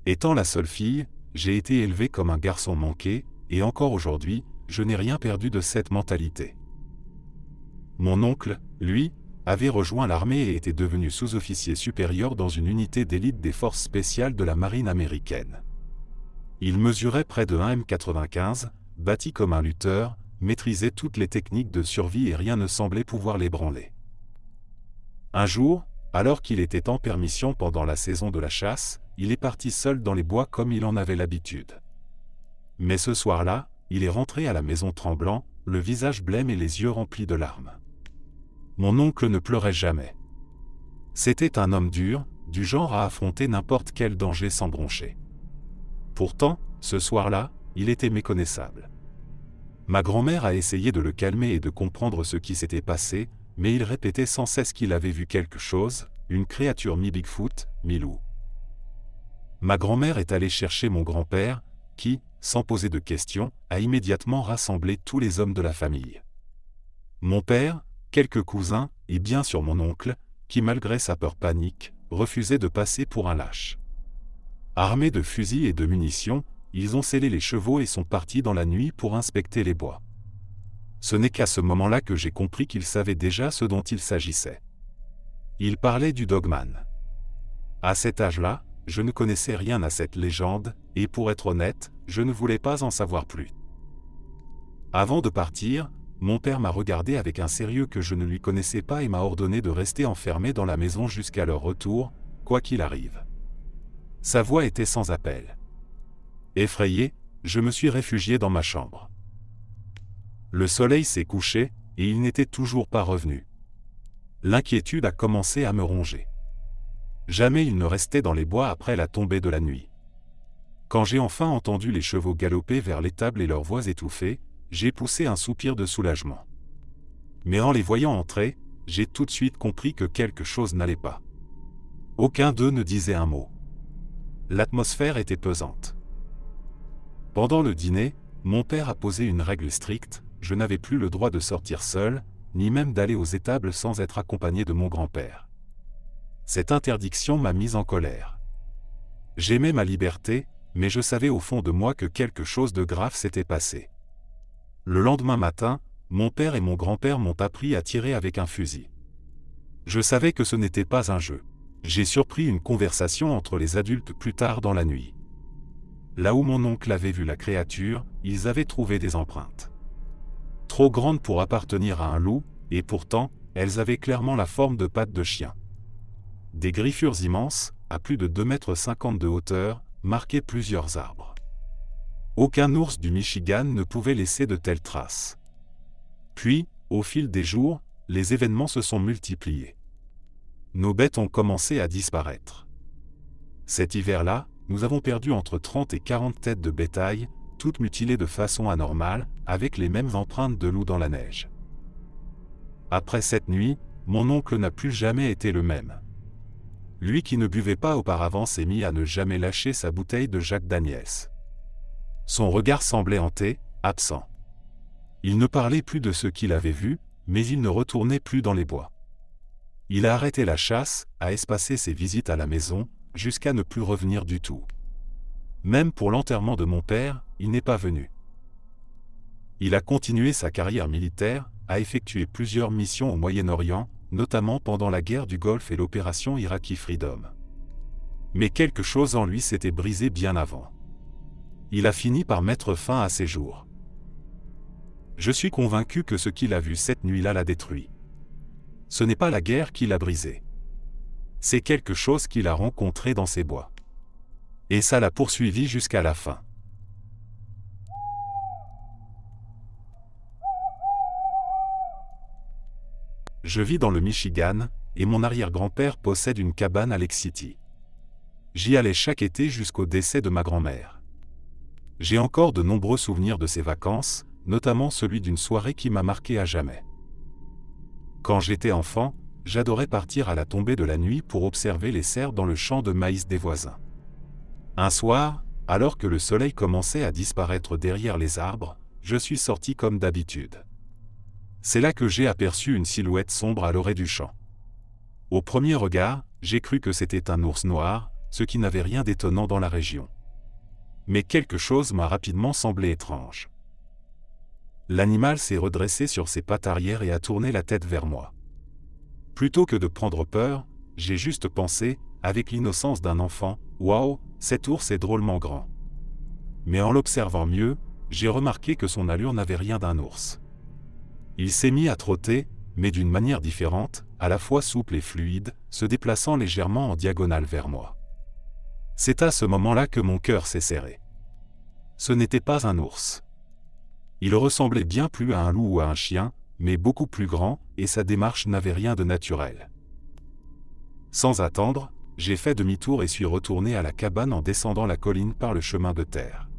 Étant la seule fille, j'ai été élevé comme un garçon manqué, et encore aujourd'hui, je n'ai rien perdu de cette mentalité. Mon oncle, lui, avait rejoint l'armée et était devenu sous-officier supérieur dans une unité d'élite des forces spéciales de la marine américaine. Il mesurait près de 1,95 m, bâti comme un lutteur, maîtrisait toutes les techniques de survie et rien ne semblait pouvoir l'ébranler. Un jour, alors qu'il était en permission pendant la saison de la chasse, il est parti seul dans les bois comme il en avait l'habitude. Mais ce soir-là, il est rentré à la maison tremblant, le visage blême et les yeux remplis de larmes. Mon oncle ne pleurait jamais. C'était un homme dur, du genre à affronter n'importe quel danger sans broncher. Pourtant, ce soir-là, il était méconnaissable. Ma grand-mère a essayé de le calmer et de comprendre ce qui s'était passé, mais il répétait sans cesse qu'il avait vu quelque chose, une créature mi-Bigfoot, mi-loup. Ma grand-mère est allée chercher mon grand-père, qui, sans poser de questions, a immédiatement rassemblé tous les hommes de la famille. Mon père, quelques cousins, et bien sûr mon oncle, qui malgré sa peur panique, refusait de passer pour un lâche. Armés de fusils et de munitions, ils ont scellé les chevaux et sont partis dans la nuit pour inspecter les bois. Ce n'est qu'à ce moment-là que j'ai compris qu'ils savaient déjà ce dont il s'agissait. Ils parlaient du Dogman. À cet âge-là, je ne connaissais rien à cette légende, et pour être honnête, je ne voulais pas en savoir plus. Avant de partir, mon père m'a regardé avec un sérieux que je ne lui connaissais pas et m'a ordonné de rester enfermé dans la maison jusqu'à leur retour, quoi qu'il arrive. Sa voix était sans appel. Effrayé, je me suis réfugié dans ma chambre. Le soleil s'est couché, et il n'était toujours pas revenu. L'inquiétude a commencé à me ronger. Jamais il ne restait dans les bois après la tombée de la nuit. Quand j'ai enfin entendu les chevaux galoper vers l'étable et leurs voix étouffées, j'ai poussé un soupir de soulagement. Mais en les voyant entrer, j'ai tout de suite compris que quelque chose n'allait pas. Aucun d'eux ne disait un mot. L'atmosphère était pesante. Pendant le dîner, mon père a posé une règle stricte, je n'avais plus le droit de sortir seul, ni même d'aller aux étables sans être accompagné de mon grand-père. Cette interdiction m'a mis en colère. J'aimais ma liberté, mais je savais au fond de moi que quelque chose de grave s'était passé. Le lendemain matin, mon père et mon grand-père m'ont appris à tirer avec un fusil. Je savais que ce n'était pas un jeu. J'ai surpris une conversation entre les adultes plus tard dans la nuit. Là où mon oncle avait vu la créature, ils avaient trouvé des empreintes. Trop grandes pour appartenir à un loup, et pourtant, elles avaient clairement la forme de pattes de chien. Des griffures immenses, à plus de 2,50 m de hauteur, marquaient plusieurs arbres. Aucun ours du Michigan ne pouvait laisser de telles traces. Puis, au fil des jours, les événements se sont multipliés. Nos bêtes ont commencé à disparaître. Cet hiver-là, nous avons perdu entre 30 et 40 têtes de bétail, toutes mutilées de façon anormale, avec les mêmes empreintes de loup dans la neige. Après cette nuit, mon oncle n'a plus jamais été le même. Lui qui ne buvait pas auparavant s'est mis à ne jamais lâcher sa bouteille de Jack Daniels. Son regard semblait hanté, absent. Il ne parlait plus de ce qu'il avait vu, mais il ne retournait plus dans les bois. Il a arrêté la chasse, a espacé ses visites à la maison, jusqu'à ne plus revenir du tout. Même pour l'enterrement de mon père, il n'est pas venu. Il a continué sa carrière militaire, a effectué plusieurs missions au Moyen-Orient, notamment pendant la guerre du Golfe et l'opération Iraqi Freedom. Mais quelque chose en lui s'était brisé bien avant. Il a fini par mettre fin à ses jours. Je suis convaincu que ce qu'il a vu cette nuit-là l'a détruit. Ce n'est pas la guerre qui l'a brisé. C'est quelque chose qu'il a rencontré dans ces bois. Et ça l'a poursuivi jusqu'à la fin. Je vis dans le Michigan, et mon arrière-grand-père possède une cabane à Lake City. J'y allais chaque été jusqu'au décès de ma grand-mère. J'ai encore de nombreux souvenirs de ces vacances, notamment celui d'une soirée qui m'a marqué à jamais. Quand j'étais enfant, j'adorais partir à la tombée de la nuit pour observer les cerfs dans le champ de maïs des voisins. Un soir, alors que le soleil commençait à disparaître derrière les arbres, je suis sorti comme d'habitude. C'est là que j'ai aperçu une silhouette sombre à l'orée du champ. Au premier regard, j'ai cru que c'était un ours noir, ce qui n'avait rien d'étonnant dans la région. Mais quelque chose m'a rapidement semblé étrange. L'animal s'est redressé sur ses pattes arrière et a tourné la tête vers moi. Plutôt que de prendre peur, j'ai juste pensé, avec l'innocence d'un enfant, « Waouh, cet ours est drôlement grand ». Mais en l'observant mieux, j'ai remarqué que son allure n'avait rien d'un ours. Il s'est mis à trotter, mais d'une manière différente, à la fois souple et fluide, se déplaçant légèrement en diagonale vers moi. C'est à ce moment-là que mon cœur s'est serré. Ce n'était pas un ours. Il ressemblait bien plus à un loup ou à un chien, mais beaucoup plus grand, et sa démarche n'avait rien de naturel. Sans attendre, j'ai fait demi-tour et suis retourné à la cabane en descendant la colline par le chemin de terre.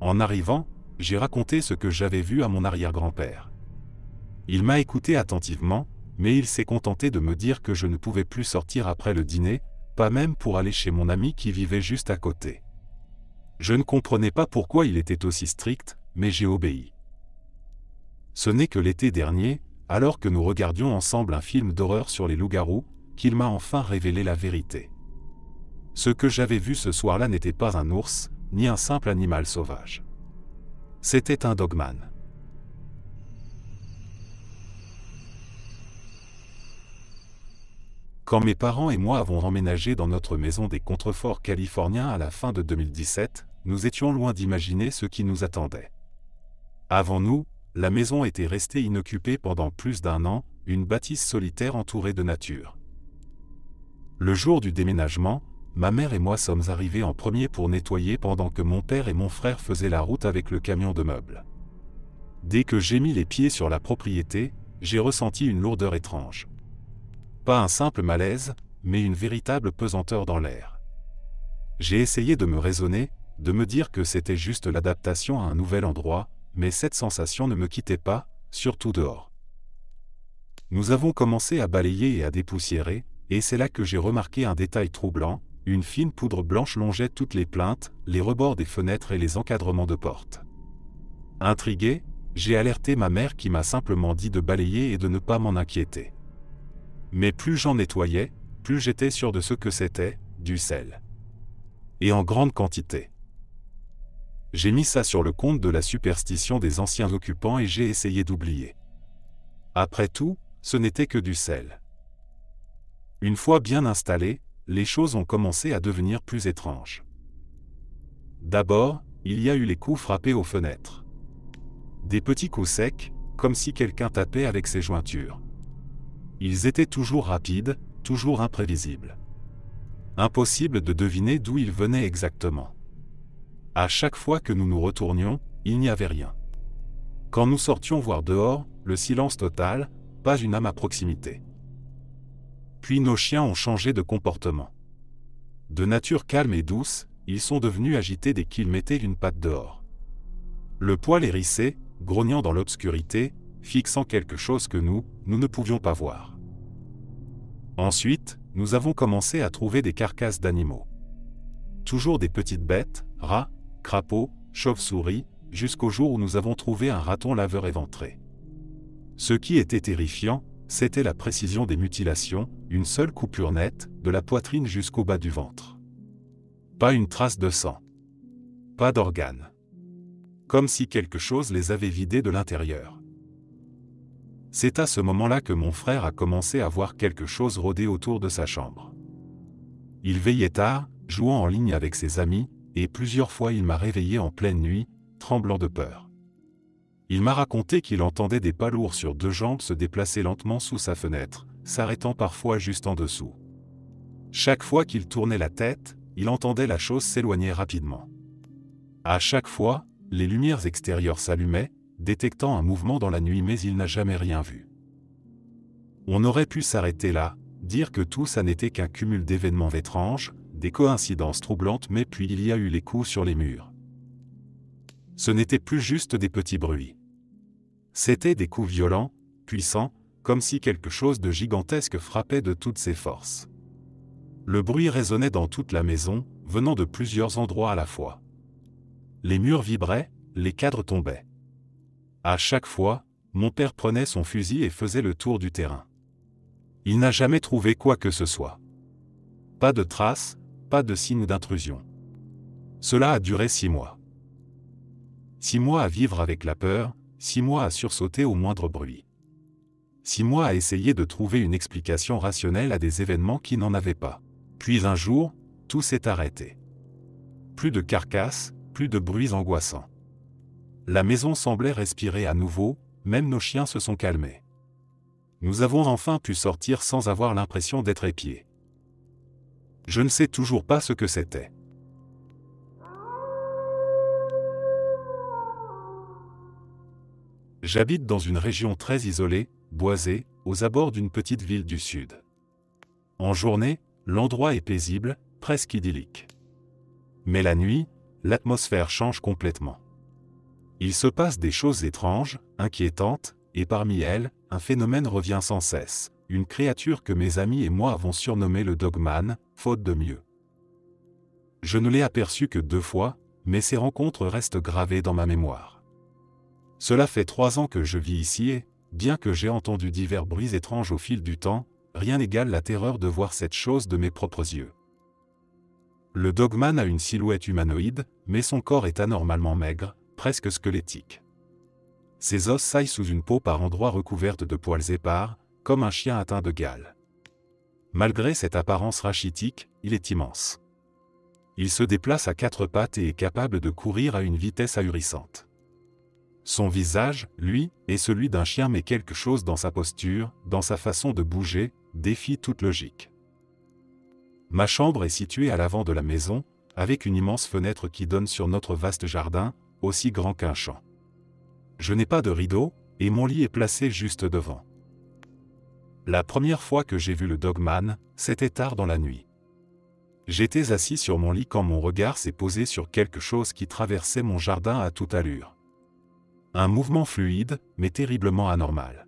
En arrivant, j'ai raconté ce que j'avais vu à mon arrière-grand-père. Il m'a écouté attentivement, mais il s'est contenté de me dire que je ne pouvais plus sortir après le dîner, pas même pour aller chez mon ami qui vivait juste à côté. Je ne comprenais pas pourquoi il était aussi strict, mais j'ai obéi. Ce n'est que l'été dernier, alors que nous regardions ensemble un film d'horreur sur les loups-garous, qu'il m'a enfin révélé la vérité. Ce que j'avais vu ce soir-là n'était pas un ours, ni un simple animal sauvage. C'était un dogman. Quand mes parents et moi avons emménagé dans notre maison des contreforts californiens à la fin de 2017, nous étions loin d'imaginer ce qui nous attendait. Avant nous, la maison était restée inoccupée pendant plus d'1 an, une bâtisse solitaire entourée de nature. Le jour du déménagement, ma mère et moi sommes arrivés en premier pour nettoyer pendant que mon père et mon frère faisaient la route avec le camion de meubles. Dès que j'ai mis les pieds sur la propriété, j'ai ressenti une lourdeur étrange. Pas un simple malaise, mais une véritable pesanteur dans l'air. J'ai essayé de me raisonner, de me dire que c'était juste l'adaptation à un nouvel endroit, mais cette sensation ne me quittait pas, surtout dehors. Nous avons commencé à balayer et à dépoussiérer, et c'est là que j'ai remarqué un détail troublant, une fine poudre blanche longeait toutes les plinthes, les rebords des fenêtres et les encadrements de portes. Intrigué, j'ai alerté ma mère qui m'a simplement dit de balayer et de ne pas m'en inquiéter. Mais plus j'en nettoyais, plus j'étais sûr de ce que c'était, du sel. Et en grande quantité. J'ai mis ça sur le compte de la superstition des anciens occupants et j'ai essayé d'oublier. Après tout, ce n'était que du sel. Une fois bien installés, les choses ont commencé à devenir plus étranges. D'abord, il y a eu les coups frappés aux fenêtres. Des petits coups secs, comme si quelqu'un tapait avec ses jointures. Ils étaient toujours rapides, toujours imprévisibles. Impossible de deviner d'où ils venaient exactement. À chaque fois que nous nous retournions, il n'y avait rien. Quand nous sortions voir dehors, le silence total, pas une âme à proximité. Puis nos chiens ont changé de comportement. De nature calme et douce, ils sont devenus agités dès qu'ils mettaient une patte dehors. Le poil hérissé, grognant dans l'obscurité, fixant quelque chose que nous ne pouvions pas voir. Ensuite, nous avons commencé à trouver des carcasses d'animaux. Toujours des petites bêtes, rats, crapauds, chauves-souris, jusqu'au jour où nous avons trouvé un raton laveur éventré. Ce qui était terrifiant, c'était la précision des mutilations, une seule coupure nette, de la poitrine jusqu'au bas du ventre. Pas une trace de sang. Pas d'organes. Comme si quelque chose les avait vidés de l'intérieur. C'est à ce moment-là que mon frère a commencé à voir quelque chose rôder autour de sa chambre. Il veillait tard, jouant en ligne avec ses amis, et plusieurs fois il m'a réveillé en pleine nuit, tremblant de peur. Il m'a raconté qu'il entendait des pas lourds sur deux jambes se déplacer lentement sous sa fenêtre, s'arrêtant parfois juste en dessous. Chaque fois qu'il tournait la tête, il entendait la chose s'éloigner rapidement. À chaque fois, les lumières extérieures s'allumaient, détectant un mouvement dans la nuit, mais il n'a jamais rien vu. On aurait pu s'arrêter là, dire que tout ça n'était qu'un cumul d'événements étranges, des coïncidences troublantes, mais puis il y a eu les coups sur les murs. Ce n'était plus juste des petits bruits. C'étaient des coups violents, puissants, comme si quelque chose de gigantesque frappait de toutes ses forces. Le bruit résonnait dans toute la maison, venant de plusieurs endroits à la fois. Les murs vibraient, les cadres tombaient. À chaque fois, mon père prenait son fusil et faisait le tour du terrain. Il n'a jamais trouvé quoi que ce soit. Pas de traces, pas de signe d'intrusion. Cela a duré 6 mois. 6 mois à vivre avec la peur, 6 mois à sursauter au moindre bruit. 6 mois à essayer de trouver une explication rationnelle à des événements qui n'en avaient pas. Puis un jour, tout s'est arrêté. Plus de carcasses, plus de bruits angoissants. La maison semblait respirer à nouveau, même nos chiens se sont calmés. Nous avons enfin pu sortir sans avoir l'impression d'être épiés. Je ne sais toujours pas ce que c'était. J'habite dans une région très isolée, boisée, aux abords d'une petite ville du sud. En journée, l'endroit est paisible, presque idyllique. Mais la nuit, l'atmosphère change complètement. Il se passe des choses étranges, inquiétantes, et parmi elles, un phénomène revient sans cesse, une créature que mes amis et moi avons surnommée le Dogman, faute de mieux. Je ne l'ai aperçu que 2 fois, mais ces rencontres restent gravées dans ma mémoire. Cela fait 3 ans que je vis ici et, bien que j'ai entendu divers bruits étranges au fil du temps, rien n'égale la terreur de voir cette chose de mes propres yeux. Le Dogman a une silhouette humanoïde, mais son corps est anormalement maigre, presque squelettique. Ses os saillent sous une peau par endroits recouverte de poils épars, comme un chien atteint de gale. Malgré cette apparence rachitique, il est immense. Il se déplace à 4 pattes et est capable de courir à une vitesse ahurissante. Son visage, lui, est celui d'un chien, mais quelque chose dans sa posture, dans sa façon de bouger, défie toute logique. Ma chambre est située à l'avant de la maison, avec une immense fenêtre qui donne sur notre vaste jardin, aussi grand qu'un champ. Je n'ai pas de rideau, et mon lit est placé juste devant. La première fois que j'ai vu le Dogman, c'était tard dans la nuit. J'étais assis sur mon lit quand mon regard s'est posé sur quelque chose qui traversait mon jardin à toute allure. Un mouvement fluide, mais terriblement anormal.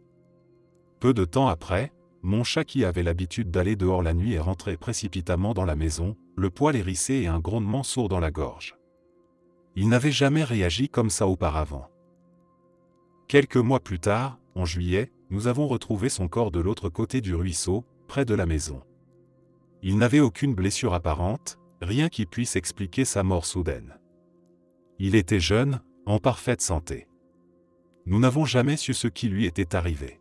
Peu de temps après, mon chat qui avait l'habitude d'aller dehors la nuit est rentré précipitamment dans la maison, le poil hérissé et un grondement sourd dans la gorge. Il n'avait jamais réagi comme ça auparavant. Quelques mois plus tard, en juillet, nous avons retrouvé son corps de l'autre côté du ruisseau, près de la maison. Il n'avait aucune blessure apparente, rien qui puisse expliquer sa mort soudaine. Il était jeune, en parfaite santé. Nous n'avons jamais su ce qui lui était arrivé.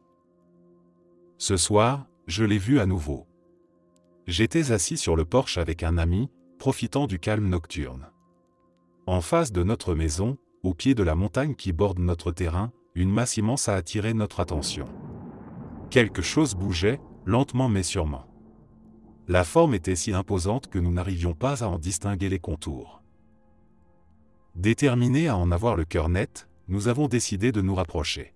Ce soir, je l'ai vu à nouveau. J'étais assis sur le porche avec un ami, profitant du calme nocturne. En face de notre maison, au pied de la montagne qui borde notre terrain, une masse immense a attiré notre attention. Quelque chose bougeait, lentement mais sûrement. La forme était si imposante que nous n'arrivions pas à en distinguer les contours. Déterminés à en avoir le cœur net, nous avons décidé de nous rapprocher.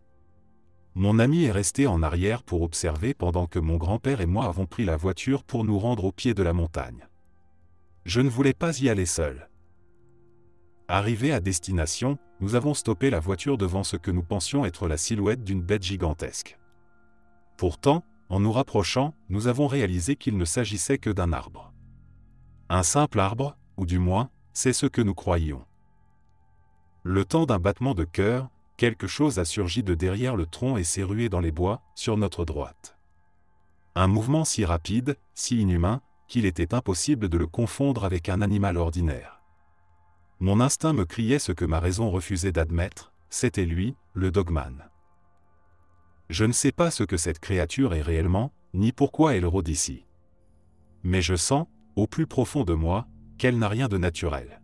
Mon ami est resté en arrière pour observer pendant que mon grand-père et moi avons pris la voiture pour nous rendre au pied de la montagne. Je ne voulais pas y aller seul. Arrivés à destination, nous avons stoppé la voiture devant ce que nous pensions être la silhouette d'une bête gigantesque. Pourtant, en nous rapprochant, nous avons réalisé qu'il ne s'agissait que d'un arbre. Un simple arbre, ou du moins, c'est ce que nous croyions. Le temps d'un battement de cœur, quelque chose a surgi de derrière le tronc et s'est rué dans les bois, sur notre droite. Un mouvement si rapide, si inhumain, qu'il était impossible de le confondre avec un animal ordinaire. Mon instinct me criait ce que ma raison refusait d'admettre, c'était lui, le Dogman. Je ne sais pas ce que cette créature est réellement, ni pourquoi elle rôde ici. Mais je sens, au plus profond de moi, qu'elle n'a rien de naturel.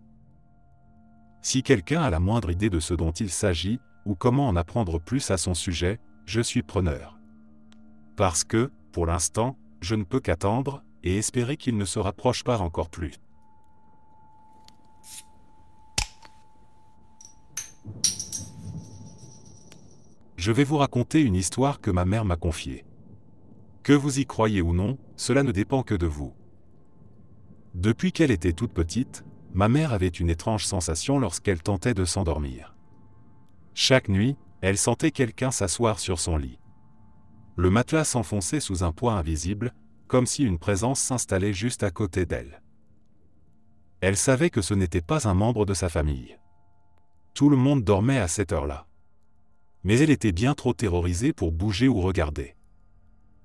Si quelqu'un a la moindre idée de ce dont il s'agit, ou comment en apprendre plus à son sujet, je suis preneur. Parce que, pour l'instant, je ne peux qu'attendre, et espérer qu'il ne se rapproche pas encore plus. Je vais vous raconter une histoire que ma mère m'a confiée. Que vous y croyez ou non, cela ne dépend que de vous. Depuis qu'elle était toute petite, ma mère avait une étrange sensation lorsqu'elle tentait de s'endormir. Chaque nuit, elle sentait quelqu'un s'asseoir sur son lit. Le matelas s'enfonçait sous un poids invisible, comme si une présence s'installait juste à côté d'elle. Elle savait que ce n'était pas un membre de sa famille. Tout le monde dormait à cette heure-là. Mais elle était bien trop terrorisée pour bouger ou regarder.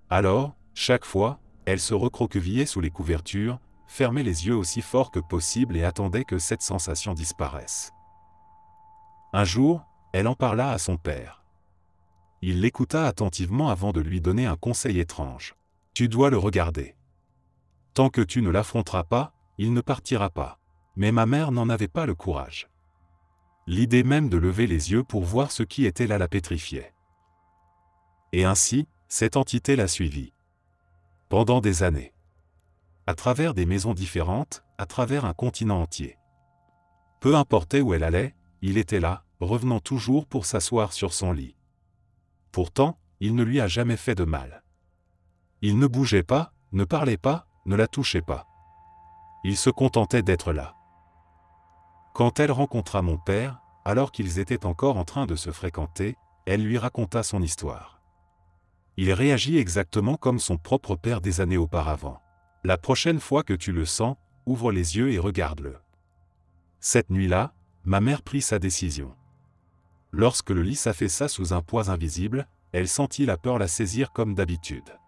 Alors, chaque fois, elle se recroquevillait sous les couvertures, fermait les yeux aussi fort que possible et attendait que cette sensation disparaisse. Un jour, elle en parla à son père. Il l'écouta attentivement avant de lui donner un conseil étrange. « Tu dois le regarder. Tant que tu ne l'affronteras pas, il ne partira pas. » Mais ma mère n'en avait pas le courage. L'idée même de lever les yeux pour voir ce qui était là la pétrifiait. Et ainsi, cette entité la suivit. Pendant des années. À travers des maisons différentes, à travers un continent entier. Peu importait où elle allait, il était là, revenant toujours pour s'asseoir sur son lit. Pourtant, il ne lui a jamais fait de mal. Il ne bougeait pas, ne parlait pas, ne la touchait pas. Il se contentait d'être là. Quand elle rencontra mon père, alors qu'ils étaient encore en train de se fréquenter, elle lui raconta son histoire. Il réagit exactement comme son propre père des années auparavant. La prochaine fois que tu le sens, ouvre les yeux et regarde-le. Cette nuit-là, ma mère prit sa décision. Lorsque le lit s'affaissa sous un poids invisible, elle sentit la peur la saisir comme d'habitude.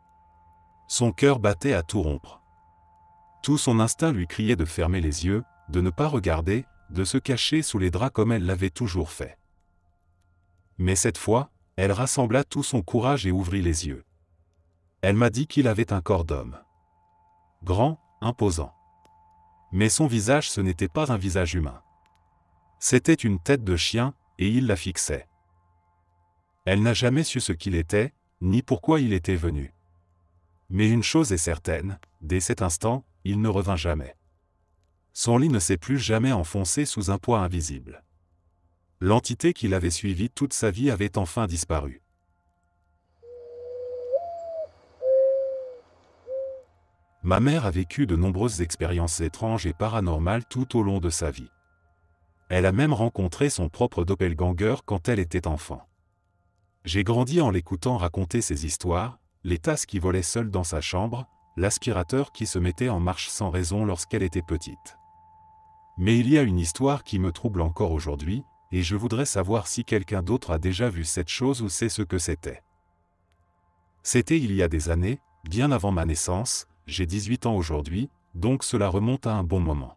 Son cœur battait à tout rompre. Tout son instinct lui criait de fermer les yeux, de ne pas regarder, de se cacher sous les draps comme elle l'avait toujours fait. Mais cette fois, elle rassembla tout son courage et ouvrit les yeux. Elle m'a dit qu'il avait un corps d'homme. Grand, imposant. Mais son visage ce n'était pas un visage humain. C'était une tête de chien, et il la fixait. Elle n'a jamais su ce qu'il était, ni pourquoi il était venu. Mais une chose est certaine, dès cet instant, il ne revint jamais. Son lit ne s'est plus jamais enfoncé sous un poids invisible. L'entité qui l'avait suivi toute sa vie avait enfin disparu. Ma mère a vécu de nombreuses expériences étranges et paranormales tout au long de sa vie. Elle a même rencontré son propre doppelganger quand elle était enfant. J'ai grandi en l'écoutant raconter ses histoires, les tasses qui volaient seules dans sa chambre, l'aspirateur qui se mettait en marche sans raison lorsqu'elle était petite. Mais il y a une histoire qui me trouble encore aujourd'hui, et je voudrais savoir si quelqu'un d'autre a déjà vu cette chose ou sait ce que c'était. C'était il y a des années, bien avant ma naissance, j'ai 18 ans aujourd'hui, donc cela remonte à un bon moment.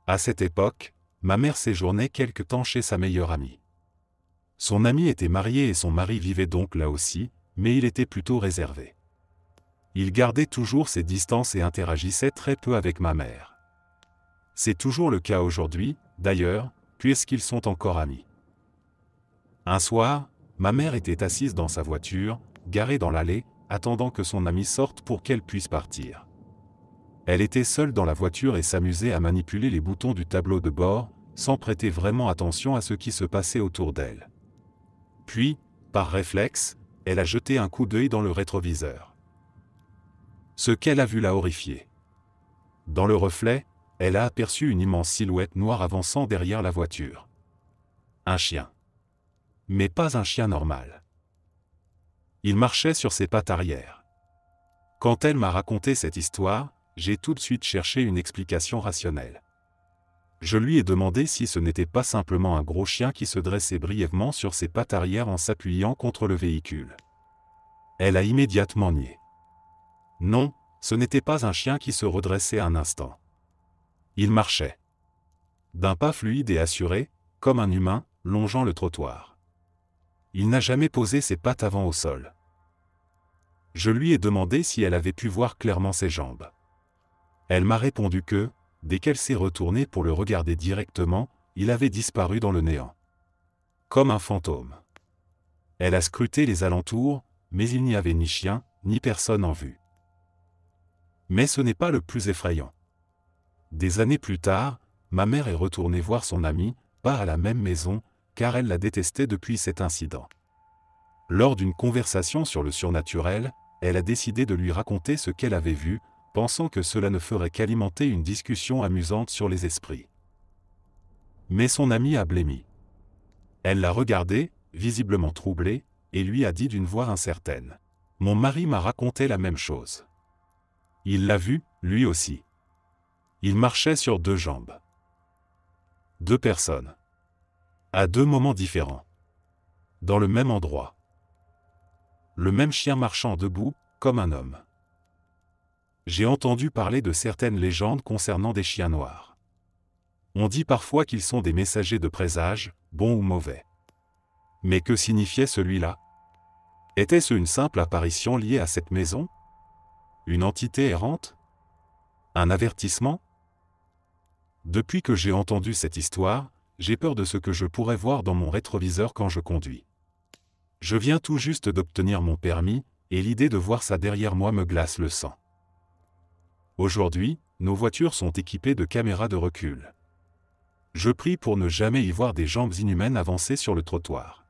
À cette époque, ma mère séjournait quelque temps chez sa meilleure amie. Son amie était mariée et son mari vivait donc là aussi, mais il était plutôt réservé. Il gardait toujours ses distances et interagissait très peu avec ma mère. C'est toujours le cas aujourd'hui, d'ailleurs, puisqu'ils sont encore amis. Un soir, ma mère était assise dans sa voiture, garée dans l'allée, attendant que son ami sorte pour qu'elle puisse partir. Elle était seule dans la voiture et s'amusait à manipuler les boutons du tableau de bord, sans prêter vraiment attention à ce qui se passait autour d'elle. Puis, par réflexe, elle a jeté un coup d'œil dans le rétroviseur. Ce qu'elle a vu l'a horrifiée. Dans le reflet, elle a aperçu une immense silhouette noire avançant derrière la voiture. Un chien. Mais pas un chien normal. Il marchait sur ses pattes arrière. Quand elle m'a raconté cette histoire, j'ai tout de suite cherché une explication rationnelle. Je lui ai demandé si ce n'était pas simplement un gros chien qui se dressait brièvement sur ses pattes arrière en s'appuyant contre le véhicule. Elle a immédiatement nié. Non, ce n'était pas un chien qui se redressait un instant. Il marchait. D'un pas fluide et assuré, comme un humain, longeant le trottoir. Il n'a jamais posé ses pattes avant au sol. Je lui ai demandé si elle avait pu voir clairement ses jambes. Elle m'a répondu que, dès qu'elle s'est retournée pour le regarder directement, il avait disparu dans le néant. Comme un fantôme. Elle a scruté les alentours, mais il n'y avait ni chien, ni personne en vue. Mais ce n'est pas le plus effrayant. Des années plus tard, ma mère est retournée voir son amie, pas à la même maison, car elle la détestait depuis cet incident. Lors d'une conversation sur le surnaturel, elle a décidé de lui raconter ce qu'elle avait vu, pensant que cela ne ferait qu'alimenter une discussion amusante sur les esprits. Mais son amie a blêmi. Elle l'a regardé, visiblement troublée, et lui a dit d'une voix incertaine. « Mon mari m'a raconté la même chose. Il l'a vu, lui aussi. Il marchait sur deux jambes. Deux personnes. À deux moments différents. Dans le même endroit. Le même chien marchant debout, comme un homme. J'ai entendu parler de certaines légendes concernant des chiens noirs. On dit parfois qu'ils sont des messagers de présage, bons ou mauvais. Mais que signifiait celui-là? Était-ce une simple apparition liée à cette maison? Une entité errante? Un avertissement? Depuis que j'ai entendu cette histoire, j'ai peur de ce que je pourrais voir dans mon rétroviseur quand je conduis. Je viens tout juste d'obtenir mon permis, et l'idée de voir ça derrière moi me glace le sang. Aujourd'hui, nos voitures sont équipées de caméras de recul. Je prie pour ne jamais y voir des jambes inhumaines avancer sur le trottoir.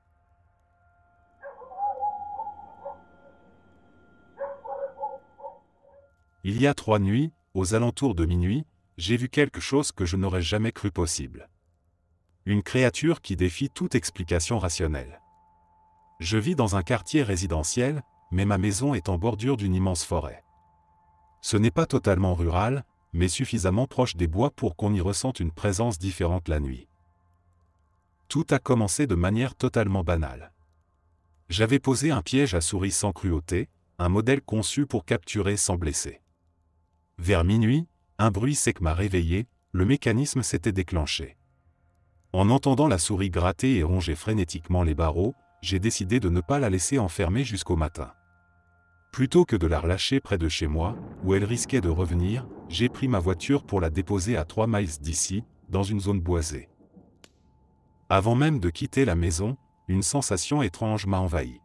Il y a 3 nuits, aux alentours de minuit, j'ai vu quelque chose que je n'aurais jamais cru possible. Une créature qui défie toute explication rationnelle. Je vis dans un quartier résidentiel, mais ma maison est en bordure d'une immense forêt. Ce n'est pas totalement rural, mais suffisamment proche des bois pour qu'on y ressente une présence différente la nuit. Tout a commencé de manière totalement banale. J'avais posé un piège à souris sans cruauté, un modèle conçu pour capturer sans blesser. Vers minuit, un bruit sec m'a réveillé, le mécanisme s'était déclenché. En entendant la souris gratter et ronger frénétiquement les barreaux, j'ai décidé de ne pas la laisser enfermer jusqu'au matin. Plutôt que de la relâcher près de chez moi, où elle risquait de revenir, j'ai pris ma voiture pour la déposer à 3 miles d'ici, dans une zone boisée. Avant même de quitter la maison, une sensation étrange m'a envahi.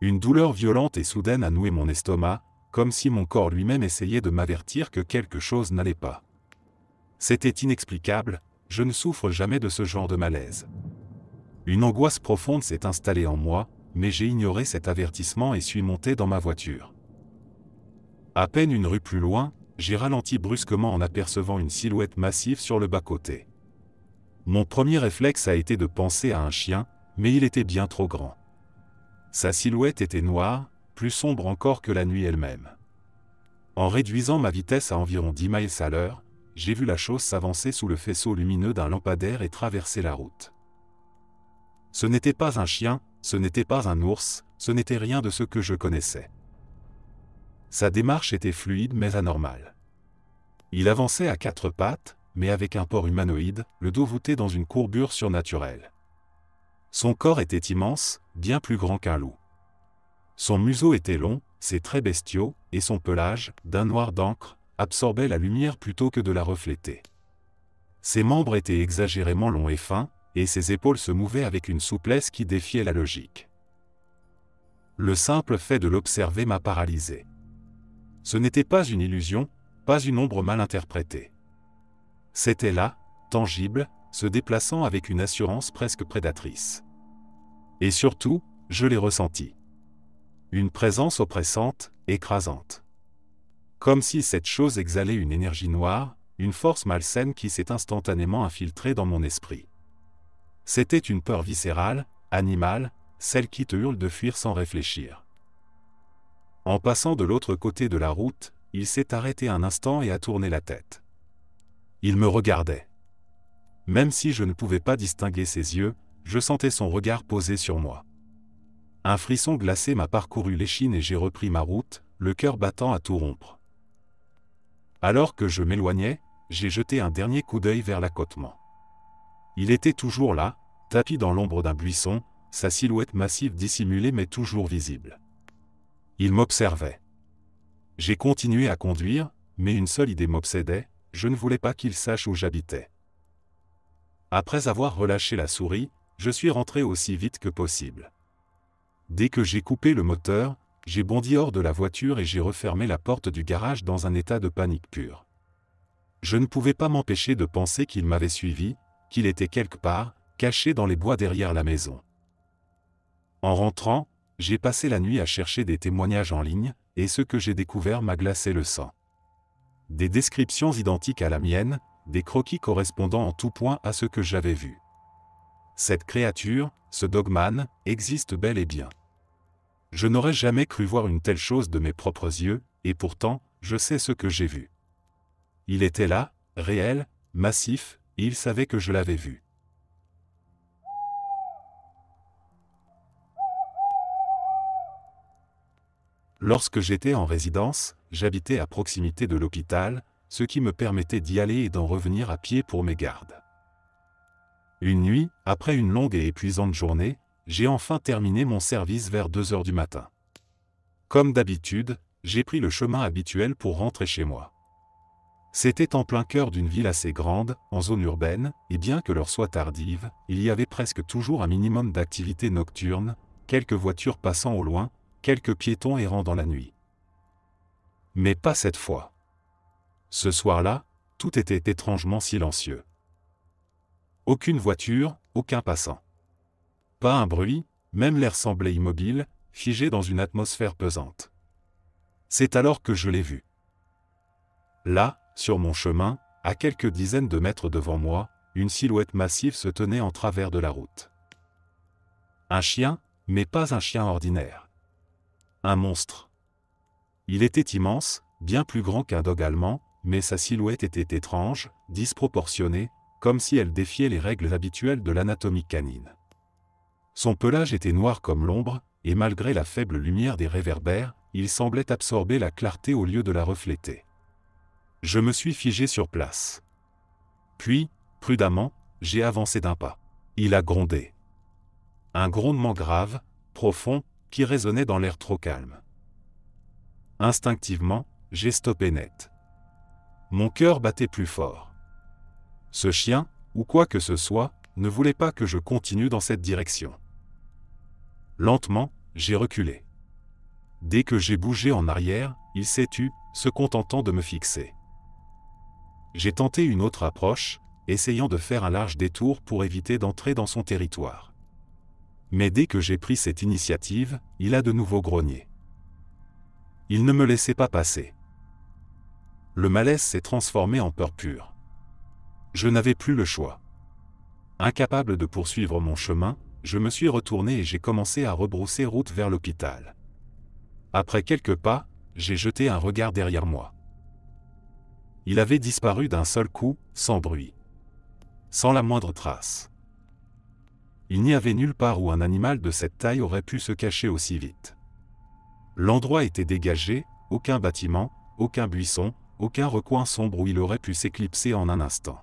Une douleur violente et soudaine a noué mon estomac, comme si mon corps lui-même essayait de m'avertir que quelque chose n'allait pas. C'était inexplicable, je ne souffre jamais de ce genre de malaise. Une angoisse profonde s'est installée en moi, mais j'ai ignoré cet avertissement et suis monté dans ma voiture. À peine une rue plus loin, j'ai ralenti brusquement en apercevant une silhouette massive sur le bas-côté. Mon premier réflexe a été de penser à un chien, mais il était bien trop grand. Sa silhouette était noire, plus sombre encore que la nuit elle-même. En réduisant ma vitesse à environ 10 miles à l'heure, j'ai vu la chose s'avancer sous le faisceau lumineux d'un lampadaire et traverser la route. Ce n'était pas un chien, ce n'était pas un ours, ce n'était rien de ce que je connaissais. Sa démarche était fluide mais anormale. Il avançait à 4 pattes, mais avec un port humanoïde, le dos voûté dans une courbure surnaturelle. Son corps était immense, bien plus grand qu'un loup. Son museau était long, ses traits bestiaux, et son pelage, d'un noir d'encre, absorbait la lumière plutôt que de la refléter. Ses membres étaient exagérément longs et fins, et ses épaules se mouvaient avec une souplesse qui défiait la logique. Le simple fait de l'observer m'a paralysé. Ce n'était pas une illusion, pas une ombre mal interprétée. C'était là, tangible, se déplaçant avec une assurance presque prédatrice. Et surtout, je l'ai ressenti. Une présence oppressante, écrasante. Comme si cette chose exhalait une énergie noire, une force malsaine qui s'est instantanément infiltrée dans mon esprit. C'était une peur viscérale, animale, celle qui te hurle de fuir sans réfléchir. En passant de l'autre côté de la route, il s'est arrêté un instant et a tourné la tête. Il me regardait. Même si je ne pouvais pas distinguer ses yeux, je sentais son regard posé sur moi. Un frisson glacé m'a parcouru l'échine et j'ai repris ma route, le cœur battant à tout rompre. Alors que je m'éloignais, j'ai jeté un dernier coup d'œil vers l'accotement. Il était toujours là, tapi dans l'ombre d'un buisson, sa silhouette massive dissimulée mais toujours visible. Il m'observait. J'ai continué à conduire, mais une seule idée m'obsédait, je ne voulais pas qu'il sache où j'habitais. Après avoir relâché la souris, je suis rentré aussi vite que possible. Dès que j'ai coupé le moteur, j'ai bondi hors de la voiture et j'ai refermé la porte du garage dans un état de panique pure. Je ne pouvais pas m'empêcher de penser qu'il m'avait suivi, qu'il était quelque part, caché dans les bois derrière la maison. En rentrant, j'ai passé la nuit à chercher des témoignages en ligne, et ce que j'ai découvert m'a glacé le sang. Des descriptions identiques à la mienne, des croquis correspondant en tout point à ce que j'avais vu. Cette créature, ce dogman, existe bel et bien. Je n'aurais jamais cru voir une telle chose de mes propres yeux, et pourtant, je sais ce que j'ai vu. Il était là, réel, massif, et il savait que je l'avais vu. Lorsque j'étais en résidence, j'habitais à proximité de l'hôpital, ce qui me permettait d'y aller et d'en revenir à pied pour mes gardes. Une nuit, après une longue et épuisante journée, j'ai enfin terminé mon service vers 2 heures du matin. Comme d'habitude, j'ai pris le chemin habituel pour rentrer chez moi. C'était en plein cœur d'une ville assez grande, en zone urbaine, et bien que l'heure soit tardive, il y avait presque toujours un minimum d'activité nocturne, quelques voitures passant au loin, quelques piétons errant dans la nuit. Mais pas cette fois. Ce soir-là, tout était étrangement silencieux. Aucune voiture, aucun passant. Pas un bruit, même l'air semblait immobile, figé dans une atmosphère pesante. C'est alors que je l'ai vu. Là, sur mon chemin, à quelques dizaines de mètres devant moi, une silhouette massive se tenait en travers de la route. Un chien, mais pas un chien ordinaire. Un monstre. Il était immense, bien plus grand qu'un dog allemand, mais sa silhouette était étrange, disproportionnée, comme si elle défiait les règles habituelles de l'anatomie canine. Son pelage était noir comme l'ombre, et malgré la faible lumière des réverbères, il semblait absorber la clarté au lieu de la refléter. Je me suis figé sur place. Puis, prudemment, j'ai avancé d'un pas. Il a grondé. Un grondement grave, profond, qui résonnait dans l'air trop calme. Instinctivement, j'ai stoppé net. Mon cœur battait plus fort. Ce chien, ou quoi que ce soit, ne voulait pas que je continue dans cette direction. Lentement, j'ai reculé. Dès que j'ai bougé en arrière, il s'est tu, se contentant de me fixer. J'ai tenté une autre approche, essayant de faire un large détour pour éviter d'entrer dans son territoire. Mais dès que j'ai pris cette initiative, il a de nouveau grogné. Il ne me laissait pas passer. Le malaise s'est transformé en peur pure. Je n'avais plus le choix. Incapable de poursuivre mon chemin, je me suis retourné et j'ai commencé à rebrousser route vers l'hôpital. Après quelques pas, j'ai jeté un regard derrière moi. Il avait disparu d'un seul coup, sans bruit. Sans la moindre trace. Il n'y avait nulle part où un animal de cette taille aurait pu se cacher aussi vite. L'endroit était dégagé, aucun bâtiment, aucun buisson, aucun recoin sombre où il aurait pu s'éclipser en un instant.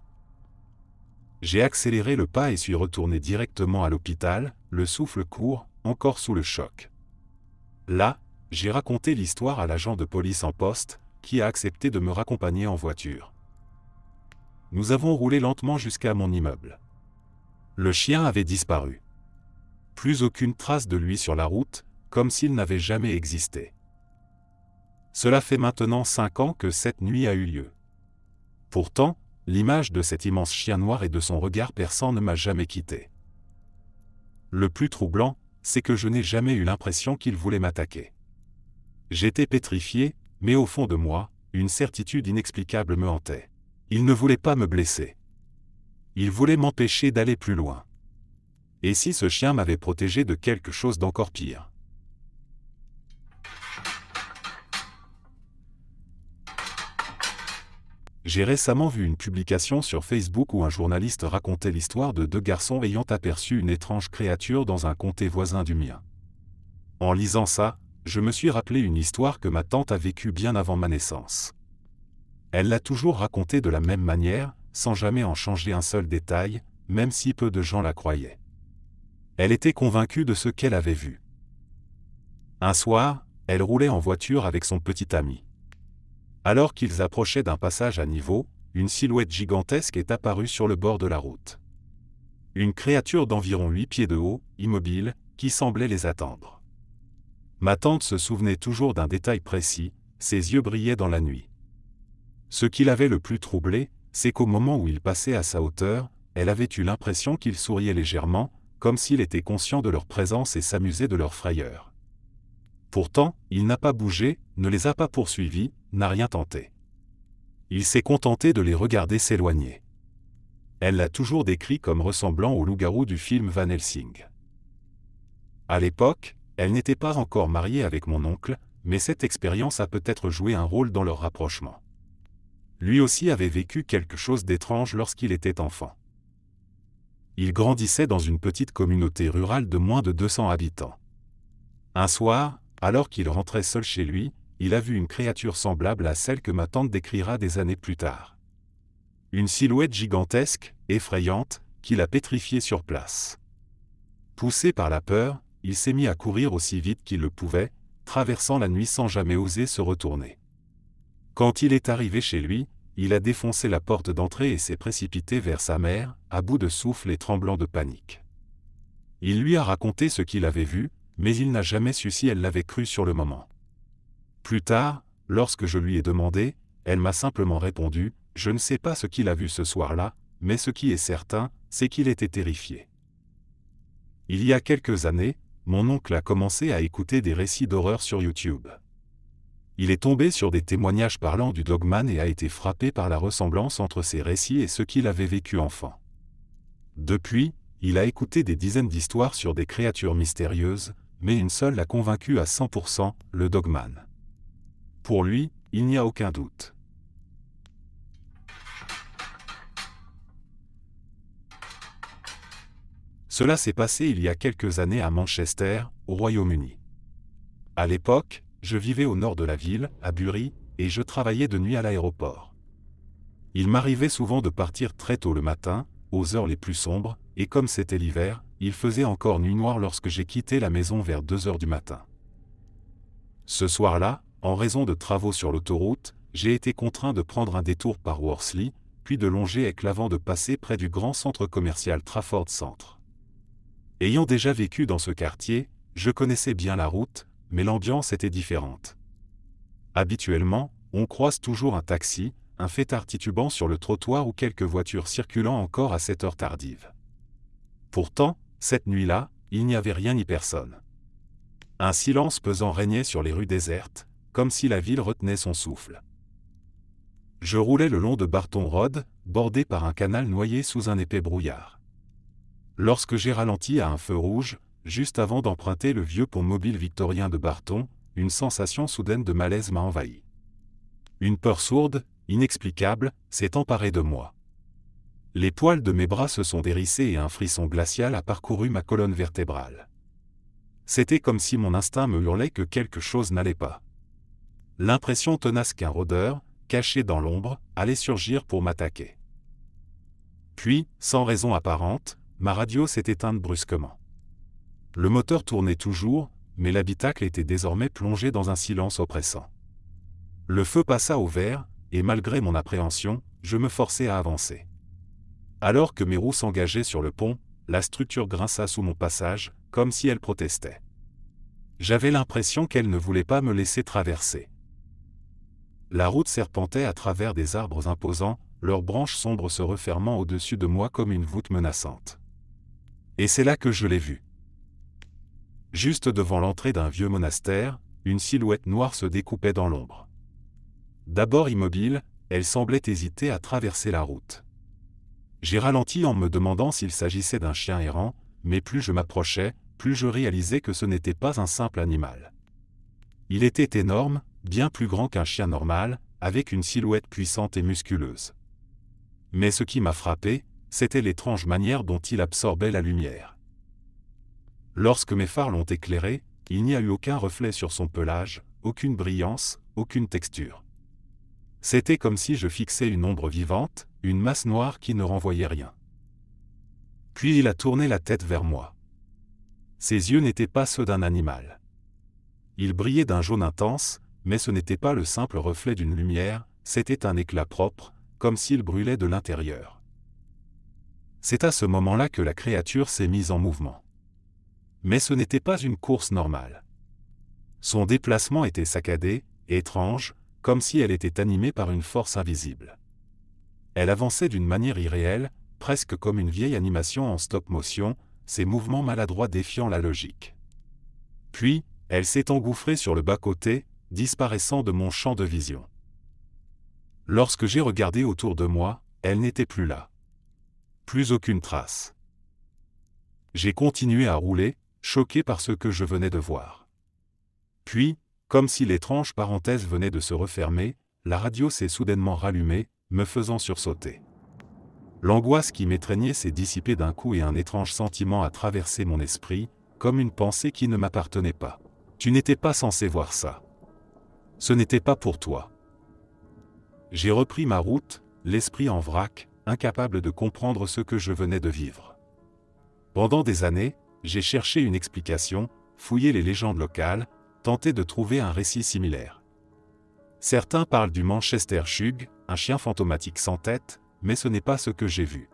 J'ai accéléré le pas et suis retourné directement à l'hôpital, le souffle court, encore sous le choc. Là, j'ai raconté l'histoire à l'agent de police en poste, qui a accepté de me raccompagner en voiture. Nous avons roulé lentement jusqu'à mon immeuble. Le chien avait disparu. Plus aucune trace de lui sur la route, comme s'il n'avait jamais existé. Cela fait maintenant 5 ans que cette nuit a eu lieu. Pourtant, l'image de cet immense chien noir et de son regard perçant ne m'a jamais quitté. Le plus troublant, c'est que je n'ai jamais eu l'impression qu'il voulait m'attaquer. J'étais pétrifié, mais au fond de moi, une certitude inexplicable me hantait. Il ne voulait pas me blesser. Il voulait m'empêcher d'aller plus loin. Et si ce chien m'avait protégé de quelque chose d'encore pire? J'ai récemment vu une publication sur Facebook où un journaliste racontait l'histoire de 2 garçons ayant aperçu une étrange créature dans un comté voisin du mien. En lisant ça, je me suis rappelé une histoire que ma tante a vécue bien avant ma naissance. Elle l'a toujours racontée de la même manière, sans jamais en changer un seul détail, même si peu de gens la croyaient. Elle était convaincue de ce qu'elle avait vu. Un soir, elle roulait en voiture avec son petit ami. Alors qu'ils approchaient d'un passage à niveau, une silhouette gigantesque est apparue sur le bord de la route. Une créature d'environ 8 pieds de haut, immobile, qui semblait les attendre. Ma tante se souvenait toujours d'un détail précis, ses yeux brillaient dans la nuit. Ce qui l'avait le plus troublé, c'est qu'au moment où il passait à sa hauteur, elle avait eu l'impression qu'il souriait légèrement, comme s'il était conscient de leur présence et s'amusait de leur frayeur. Pourtant, il n'a pas bougé, ne les a pas poursuivis, n'a rien tenté. Il s'est contenté de les regarder s'éloigner. Elle l'a toujours décrit comme ressemblant au loup-garou du film Van Helsing. À l'époque, elle n'était pas encore mariée avec mon oncle, mais cette expérience a peut-être joué un rôle dans leur rapprochement. Lui aussi avait vécu quelque chose d'étrange lorsqu'il était enfant. Il grandissait dans une petite communauté rurale de moins de 200 habitants. Un soir, alors qu'il rentrait seul chez lui, il a vu une créature semblable à celle que ma tante décrira des années plus tard. Une silhouette gigantesque, effrayante, qui l'a pétrifié sur place. Poussé par la peur, il s'est mis à courir aussi vite qu'il le pouvait, traversant la nuit sans jamais oser se retourner. Quand il est arrivé chez lui, il a défoncé la porte d'entrée et s'est précipité vers sa mère, à bout de souffle et tremblant de panique. Il lui a raconté ce qu'il avait vu, mais il n'a jamais su si elle l'avait cru sur le moment. Plus tard, lorsque je lui ai demandé, elle m'a simplement répondu « Je ne sais pas ce qu'il a vu ce soir-là, mais ce qui est certain, c'est qu'il était terrifié. » Il y a quelques années, mon oncle a commencé à écouter des récits d'horreur sur YouTube. Il est tombé sur des témoignages parlant du Dogman et a été frappé par la ressemblance entre ces récits et ce qu'il avait vécu enfant. Depuis, il a écouté des dizaines d'histoires sur des créatures mystérieuses, mais une seule l'a convaincu à 100%, le Dogman. Pour lui, il n'y a aucun doute. Cela s'est passé il y a quelques années à Manchester, au Royaume-Uni. À l'époque, je vivais au nord de la ville, à Bury, et je travaillais de nuit à l'aéroport. Il m'arrivait souvent de partir très tôt le matin, aux heures les plus sombres, et comme c'était l'hiver, il faisait encore nuit noire lorsque j'ai quitté la maison vers 2 heures du matin. Ce soir-là, en raison de travaux sur l'autoroute, j'ai été contraint de prendre un détour par Worsley, puis de longer Eck avant de passer près du grand centre commercial Trafford Centre. Ayant déjà vécu dans ce quartier, je connaissais bien la route, mais l'ambiance était différente. Habituellement, on croise toujours un taxi, un fêtard titubant sur le trottoir ou quelques voitures circulant encore à cette heure tardive. Pourtant, cette nuit-là, il n'y avait rien ni personne. Un silence pesant régnait sur les rues désertes, comme si la ville retenait son souffle. Je roulais le long de Barton Road, bordé par un canal noyé sous un épais brouillard. Lorsque j'ai ralenti à un feu rouge, juste avant d'emprunter le vieux pont mobile victorien de Barton, une sensation soudaine de malaise m'a envahi. Une peur sourde, inexplicable, s'est emparée de moi. Les poils de mes bras se sont hérissés et un frisson glacial a parcouru ma colonne vertébrale. C'était comme si mon instinct me hurlait que quelque chose n'allait pas. L'impression tenace qu'un rôdeur, caché dans l'ombre, allait surgir pour m'attaquer. Puis, sans raison apparente, ma radio s'est éteinte brusquement. Le moteur tournait toujours, mais l'habitacle était désormais plongé dans un silence oppressant. Le feu passa au vert, et malgré mon appréhension, je me forçai à avancer. Alors que mes roues s'engageaient sur le pont, la structure grinça sous mon passage, comme si elle protestait. J'avais l'impression qu'elle ne voulait pas me laisser traverser. La route serpentait à travers des arbres imposants, leurs branches sombres se refermant au-dessus de moi comme une voûte menaçante. Et c'est là que je l'ai vue. Juste devant l'entrée d'un vieux monastère, une silhouette noire se découpait dans l'ombre. D'abord immobile, elle semblait hésiter à traverser la route. J'ai ralenti en me demandant s'il s'agissait d'un chien errant, mais plus je m'approchais, plus je réalisais que ce n'était pas un simple animal. Il était énorme, bien plus grand qu'un chien normal, avec une silhouette puissante et musculeuse. Mais ce qui m'a frappé, c'était l'étrange manière dont il absorbait la lumière. Lorsque mes phares l'ont éclairé, il n'y a eu aucun reflet sur son pelage, aucune brillance, aucune texture. C'était comme si je fixais une ombre vivante, une masse noire qui ne renvoyait rien. Puis il a tourné la tête vers moi. Ses yeux n'étaient pas ceux d'un animal. Ils brillaient d'un jaune intense, mais ce n'était pas le simple reflet d'une lumière, c'était un éclat propre, comme s'il brûlait de l'intérieur. C'est à ce moment-là que la créature s'est mise en mouvement. Mais ce n'était pas une course normale. Son déplacement était saccadé, étrange, comme si elle était animée par une force invisible. Elle avançait d'une manière irréelle, presque comme une vieille animation en stop-motion, ses mouvements maladroits défiant la logique. Puis, elle s'est engouffrée sur le bas-côté, disparaissant de mon champ de vision. Lorsque j'ai regardé autour de moi, elle n'était plus là. Plus aucune trace. J'ai continué à rouler, choqué par ce que je venais de voir. Puis, comme si l'étrange parenthèse venait de se refermer, la radio s'est soudainement rallumée, me faisant sursauter. L'angoisse qui m'étreignait s'est dissipée d'un coup et un étrange sentiment a traversé mon esprit, comme une pensée qui ne m'appartenait pas. Tu n'étais pas censé voir ça. Ce n'était pas pour toi. J'ai repris ma route, l'esprit en vrac, incapable de comprendre ce que je venais de vivre. Pendant des années, j'ai cherché une explication, fouillé les légendes locales, tenté de trouver un récit similaire. Certains parlent du Manchester Shug, un chien fantomatique sans tête, mais ce n'est pas ce que j'ai vu.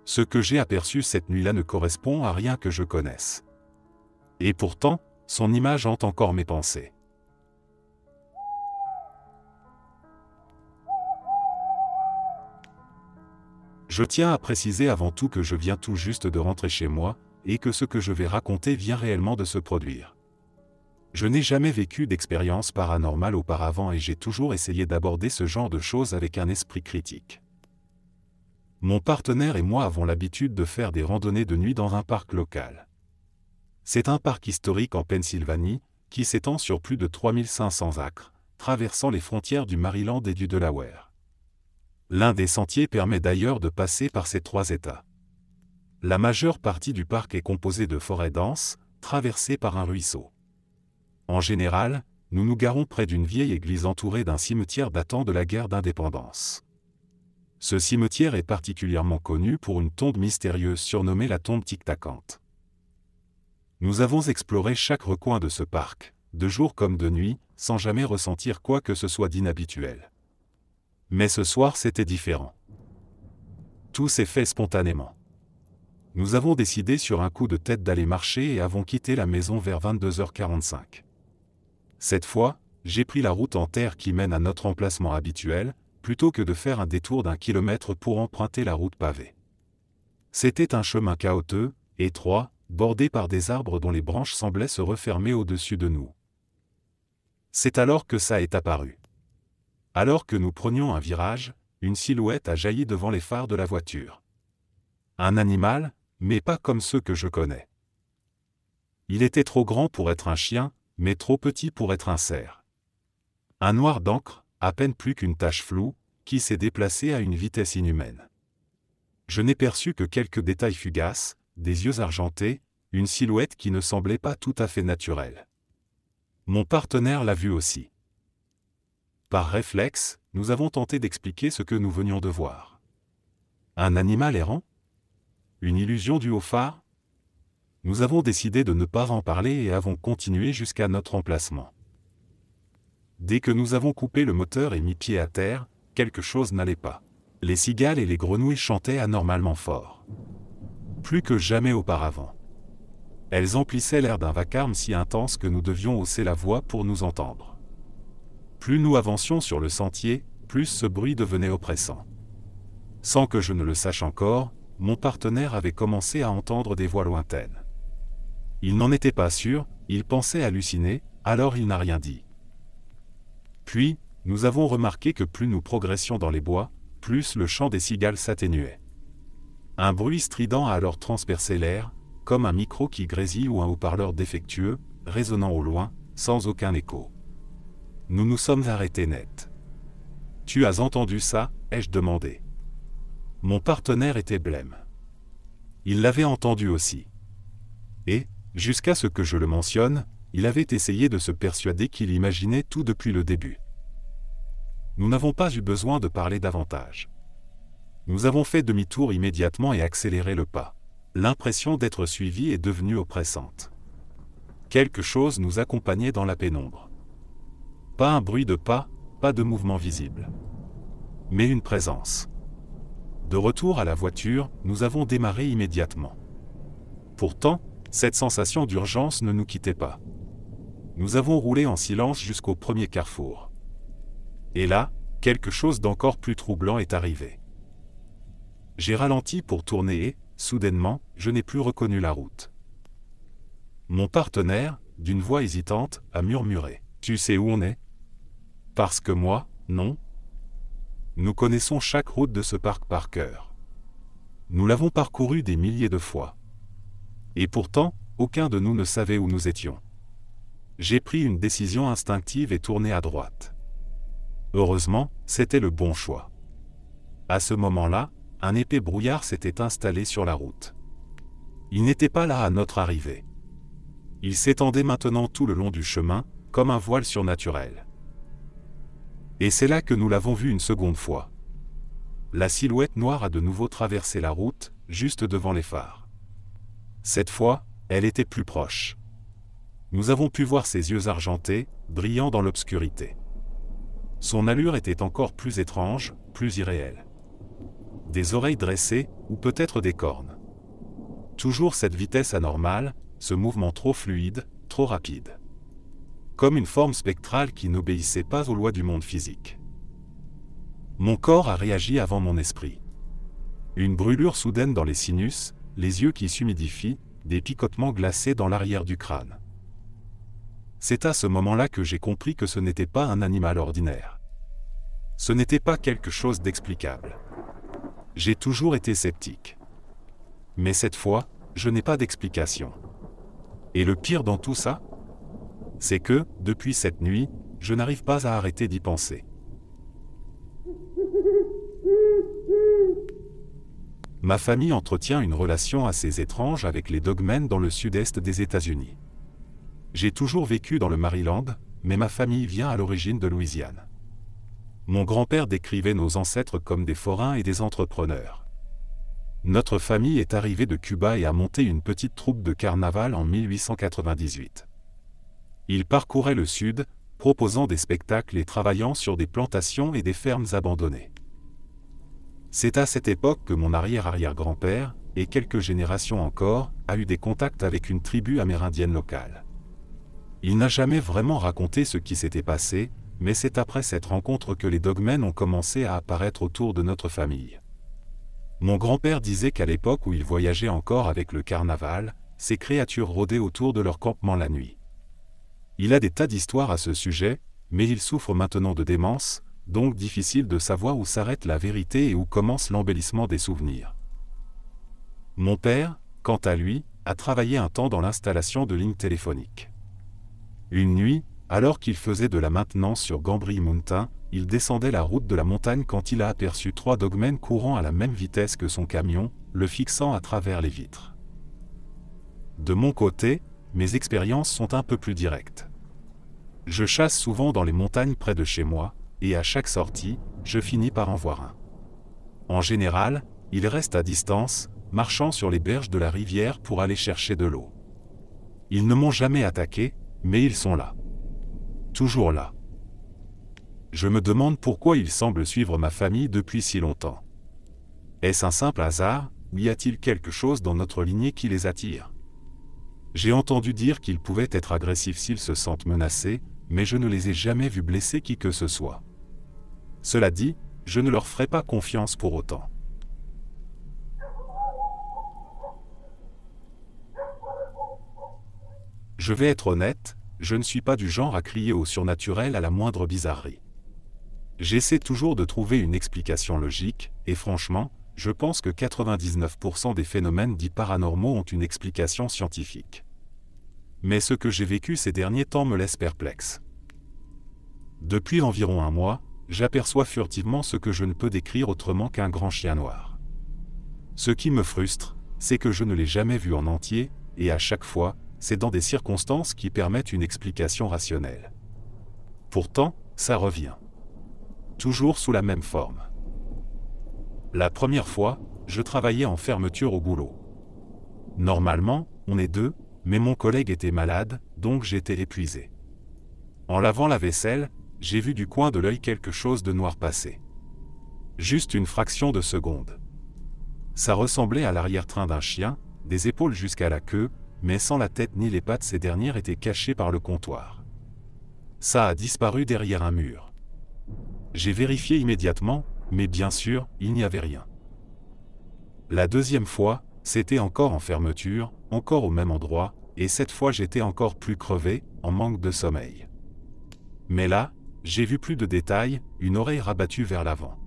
Ce que j'ai aperçu cette nuit-là ne correspond à rien que je connaisse. Et pourtant, son image hante encore mes pensées. Je tiens à préciser avant tout que je viens tout juste de rentrer chez moi, et que ce que je vais raconter vient réellement de se produire. Je n'ai jamais vécu d'expérience paranormale auparavant et j'ai toujours essayé d'aborder ce genre de choses avec un esprit critique. Mon partenaire et moi avons l'habitude de faire des randonnées de nuit dans un parc local. C'est un parc historique en Pennsylvanie, qui s'étend sur plus de 3500 acres, traversant les frontières du Maryland et du Delaware. L'un des sentiers permet d'ailleurs de passer par ces trois États. La majeure partie du parc est composée de forêts denses, traversées par un ruisseau. En général, nous nous garons près d'une vieille église entourée d'un cimetière datant de la guerre d'indépendance. Ce cimetière est particulièrement connu pour une tombe mystérieuse surnommée la tombe tic-tacante. Nous avons exploré chaque recoin de ce parc, de jour comme de nuit, sans jamais ressentir quoi que ce soit d'inhabituel. Mais ce soir c'était différent. Tout s'est fait spontanément. Nous avons décidé sur un coup de tête d'aller marcher et avons quitté la maison vers 22h45. Cette fois, j'ai pris la route en terre qui mène à notre emplacement habituel, plutôt que de faire un détour d'1 kilomètre pour emprunter la route pavée. C'était un chemin chaotique, étroit, bordé par des arbres dont les branches semblaient se refermer au-dessus de nous. C'est alors que ça est apparu. Alors que nous prenions un virage, une silhouette a jailli devant les phares de la voiture. Un animal, mais pas comme ceux que je connais. Il était trop grand pour être un chien, mais trop petit pour être un cerf. Un noir d'encre, à peine plus qu'une tache floue, qui s'est déplacé à une vitesse inhumaine. Je n'ai perçu que quelques détails fugaces, des yeux argentés, une silhouette qui ne semblait pas tout à fait naturelle. Mon partenaire l'a vu aussi. Par réflexe, nous avons tenté d'expliquer ce que nous venions de voir. Un animal errant ? Une illusion due au phare ? Nous avons décidé de ne pas en parler et avons continué jusqu'à notre emplacement. Dès que nous avons coupé le moteur et mis pied à terre, quelque chose n'allait pas. Les cigales et les grenouilles chantaient anormalement fort. Plus que jamais auparavant. Elles emplissaient l'air d'un vacarme si intense que nous devions hausser la voix pour nous entendre. Plus nous avancions sur le sentier, plus ce bruit devenait oppressant. Sans que je ne le sache encore, mon partenaire avait commencé à entendre des voix lointaines. Il n'en était pas sûr, il pensait halluciner, alors il n'a rien dit. Puis, nous avons remarqué que plus nous progressions dans les bois, plus le chant des cigales s'atténuait. Un bruit strident a alors transpercé l'air, comme un micro qui grésille ou un haut-parleur défectueux, résonnant au loin, sans aucun écho. Nous nous sommes arrêtés net. « Tu as entendu ça ?» ai-je demandé. Mon partenaire était blême. Il l'avait entendu aussi. Et, jusqu'à ce que je le mentionne, il avait essayé de se persuader qu'il imaginait tout depuis le début. Nous n'avons pas eu besoin de parler davantage. Nous avons fait demi-tour immédiatement et accéléré le pas. L'impression d'être suivi est devenue oppressante. Quelque chose nous accompagnait dans la pénombre. Pas un bruit de pas, pas de mouvement visible. Mais une présence. De retour à la voiture, nous avons démarré immédiatement. Pourtant, cette sensation d'urgence ne nous quittait pas. Nous avons roulé en silence jusqu'au premier carrefour. Et là, quelque chose d'encore plus troublant est arrivé. J'ai ralenti pour tourner et, soudainement, je n'ai plus reconnu la route. Mon partenaire, d'une voix hésitante, a murmuré « Tu sais où on est ?» Parce que moi, non. Nous connaissons chaque route de ce parc par cœur. Nous l'avons parcouru des milliers de fois. Et pourtant, aucun de nous ne savait où nous étions. J'ai pris une décision instinctive et tourné à droite. Heureusement, c'était le bon choix. À ce moment-là, un épais brouillard s'était installé sur la route. Il n'était pas là à notre arrivée. Il s'étendait maintenant tout le long du chemin, comme un voile surnaturel. Et c'est là que nous l'avons vu une seconde fois. La silhouette noire a de nouveau traversé la route, juste devant les phares. Cette fois, elle était plus proche. Nous avons pu voir ses yeux argentés, brillant dans l'obscurité. Son allure était encore plus étrange, plus irréelle. Des oreilles dressées, ou peut-être des cornes. Toujours cette vitesse anormale, ce mouvement trop fluide, trop rapide. Comme une forme spectrale qui n'obéissait pas aux lois du monde physique. Mon corps a réagi avant mon esprit. Une brûlure soudaine dans les sinus, les yeux qui s'humidifient, des picotements glacés dans l'arrière du crâne. C'est à ce moment-là que j'ai compris que ce n'était pas un animal ordinaire. Ce n'était pas quelque chose d'explicable. J'ai toujours été sceptique. Mais cette fois, je n'ai pas d'explication. Et le pire dans tout ça, c'est que, depuis cette nuit, je n'arrive pas à arrêter d'y penser. Ma famille entretient une relation assez étrange avec les dogmen dans le sud-est des États-Unis. J'ai toujours vécu dans le Maryland, mais ma famille vient à l'origine de Louisiane. Mon grand-père décrivait nos ancêtres comme des forains et des entrepreneurs. Notre famille est arrivée de Cuba et a monté une petite troupe de carnaval en 1898. Ils parcouraient le sud, proposant des spectacles et travaillant sur des plantations et des fermes abandonnées. C'est à cette époque que mon arrière-arrière-grand-père, et quelques générations encore, a eu des contacts avec une tribu amérindienne locale. Il n'a jamais vraiment raconté ce qui s'était passé, mais c'est après cette rencontre que les dogmen ont commencé à apparaître autour de notre famille. Mon grand-père disait qu'à l'époque où il voyageait encore avec le carnaval, ces créatures rôdaient autour de leur campement la nuit. Il a des tas d'histoires à ce sujet, mais il souffre maintenant de démence, donc difficile de savoir où s'arrête la vérité et où commence l'embellissement des souvenirs. Mon père, quant à lui, a travaillé un temps dans l'installation de lignes téléphoniques. Une nuit, alors qu'il faisait de la maintenance sur Gambris Mountain, il descendait la route de la montagne quand il a aperçu 3 dogmen courant à la même vitesse que son camion, le fixant à travers les vitres. De mon côté, mes expériences sont un peu plus directes. Je chasse souvent dans les montagnes près de chez moi, et à chaque sortie, je finis par en voir un. En général, il reste à distance, marchant sur les berges de la rivière pour aller chercher de l'eau. Ils ne m'ont jamais attaqué, mais ils sont là. Toujours là. Je me demande pourquoi ils semblent suivre ma famille depuis si longtemps. Est-ce un simple hasard, ou y a-t-il quelque chose dans notre lignée qui les attire? J'ai entendu dire qu'ils pouvaient être agressifs s'ils se sentent menacés, mais je ne les ai jamais vus blesser qui que ce soit. Cela dit, je ne leur ferai pas confiance pour autant. Je vais être honnête, je ne suis pas du genre à crier au surnaturel à la moindre bizarrerie. J'essaie toujours de trouver une explication logique, et franchement, je pense que 99% des phénomènes dits paranormaux ont une explication scientifique. Mais ce que j'ai vécu ces derniers temps me laisse perplexe. Depuis environ un mois, j'aperçois furtivement ce que je ne peux décrire autrement qu'un grand chien noir. Ce qui me frustre, c'est que je ne l'ai jamais vu en entier, et à chaque fois, c'est dans des circonstances qui permettent une explication rationnelle. Pourtant, ça revient. Toujours sous la même forme. La première fois, je travaillais en fermeture au boulot. Normalement, on est deux, mais mon collègue était malade, donc j'étais épuisé. En lavant la vaisselle, j'ai vu du coin de l'œil quelque chose de noir passer. Juste une fraction de seconde. Ça ressemblait à l'arrière-train d'un chien, des épaules jusqu'à la queue, mais sans la tête ni les pattes, ces dernières étaient cachées par le comptoir. Ça a disparu derrière un mur. J'ai vérifié immédiatement, mais bien sûr, il n'y avait rien. La deuxième fois, c'était encore en fermeture, encore au même endroit, et cette fois j'étais encore plus crevé, en manque de sommeil. Mais là, j'ai vu plus de détails, une oreille rabattue vers l'avant.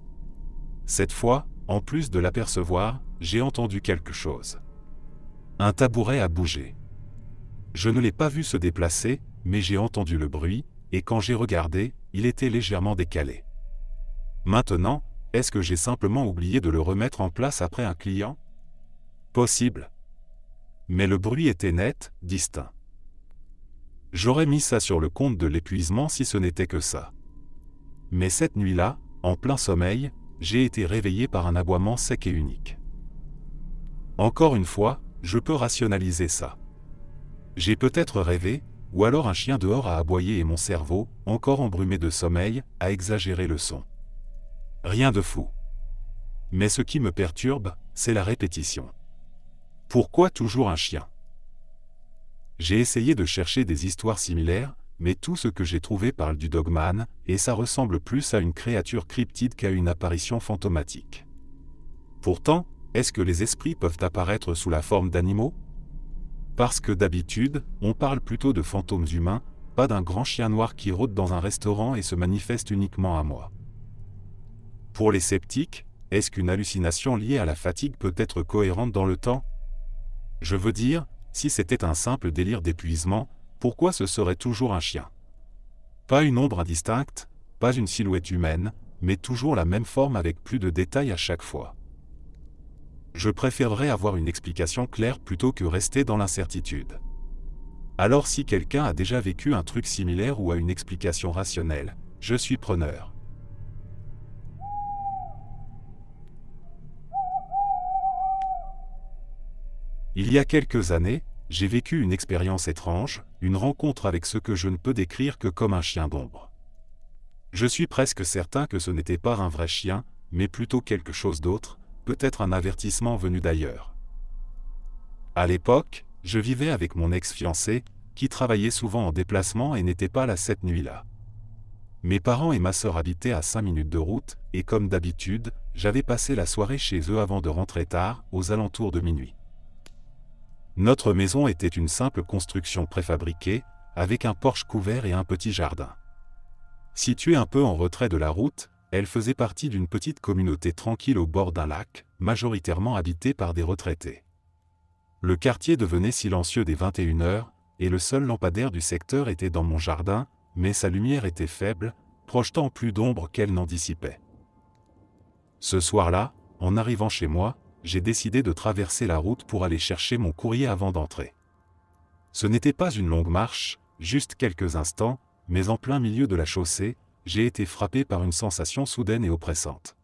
Cette fois, en plus de l'apercevoir, j'ai entendu quelque chose. Un tabouret a bougé. Je ne l'ai pas vu se déplacer, mais j'ai entendu le bruit, et quand j'ai regardé, il était légèrement décalé. Maintenant, est-ce que j'ai simplement oublié de le remettre en place après un client? Possible. Mais le bruit était net, distinct. J'aurais mis ça sur le compte de l'épuisement si ce n'était que ça. Mais cette nuit-là, en plein sommeil, j'ai été réveillé par un aboiement sec et unique. Encore une fois, je peux rationaliser ça. J'ai peut-être rêvé, ou alors un chien dehors a aboyé et mon cerveau, encore embrumé de sommeil, a exagéré le son. Rien de fou. Mais ce qui me perturbe, c'est la répétition. Pourquoi toujours un chien? J'ai essayé de chercher des histoires similaires, mais tout ce que j'ai trouvé parle du dogman, et ça ressemble plus à une créature cryptide qu'à une apparition fantomatique. Pourtant, est-ce que les esprits peuvent apparaître sous la forme d'animaux? Parce que d'habitude, on parle plutôt de fantômes humains, pas d'un grand chien noir qui rôde dans un restaurant et se manifeste uniquement à moi. Pour les sceptiques, est-ce qu'une hallucination liée à la fatigue peut être cohérente dans le temps? Je veux dire, si c'était un simple délire d'épuisement, pourquoi ce serait toujours un chien? Pas une ombre indistincte, pas une silhouette humaine, mais toujours la même forme avec plus de détails à chaque fois. Je préférerais avoir une explication claire plutôt que rester dans l'incertitude. Alors si quelqu'un a déjà vécu un truc similaire ou a une explication rationnelle, je suis preneur. Il y a quelques années, j'ai vécu une expérience étrange, une rencontre avec ce que je ne peux décrire que comme un chien d'ombre. Je suis presque certain que ce n'était pas un vrai chien, mais plutôt quelque chose d'autre, peut-être un avertissement venu d'ailleurs. À l'époque, je vivais avec mon ex-fiancé, qui travaillait souvent en déplacement et n'était pas là cette nuit-là. Mes parents et ma sœur habitaient à 5 minutes de route, et comme d'habitude, j'avais passé la soirée chez eux avant de rentrer tard, aux alentours de minuit. Notre maison était une simple construction préfabriquée, avec un porche couvert et un petit jardin. Située un peu en retrait de la route, elle faisait partie d'une petite communauté tranquille au bord d'un lac, majoritairement habitée par des retraités. Le quartier devenait silencieux dès 21h, et le seul lampadaire du secteur était dans mon jardin, mais sa lumière était faible, projetant plus d'ombre qu'elle n'en dissipait. Ce soir-là, en arrivant chez moi, j'ai décidé de traverser la route pour aller chercher mon courrier avant d'entrer. Ce n'était pas une longue marche, juste quelques instants, mais en plein milieu de la chaussée, j'ai été frappé par une sensation soudaine et oppressante.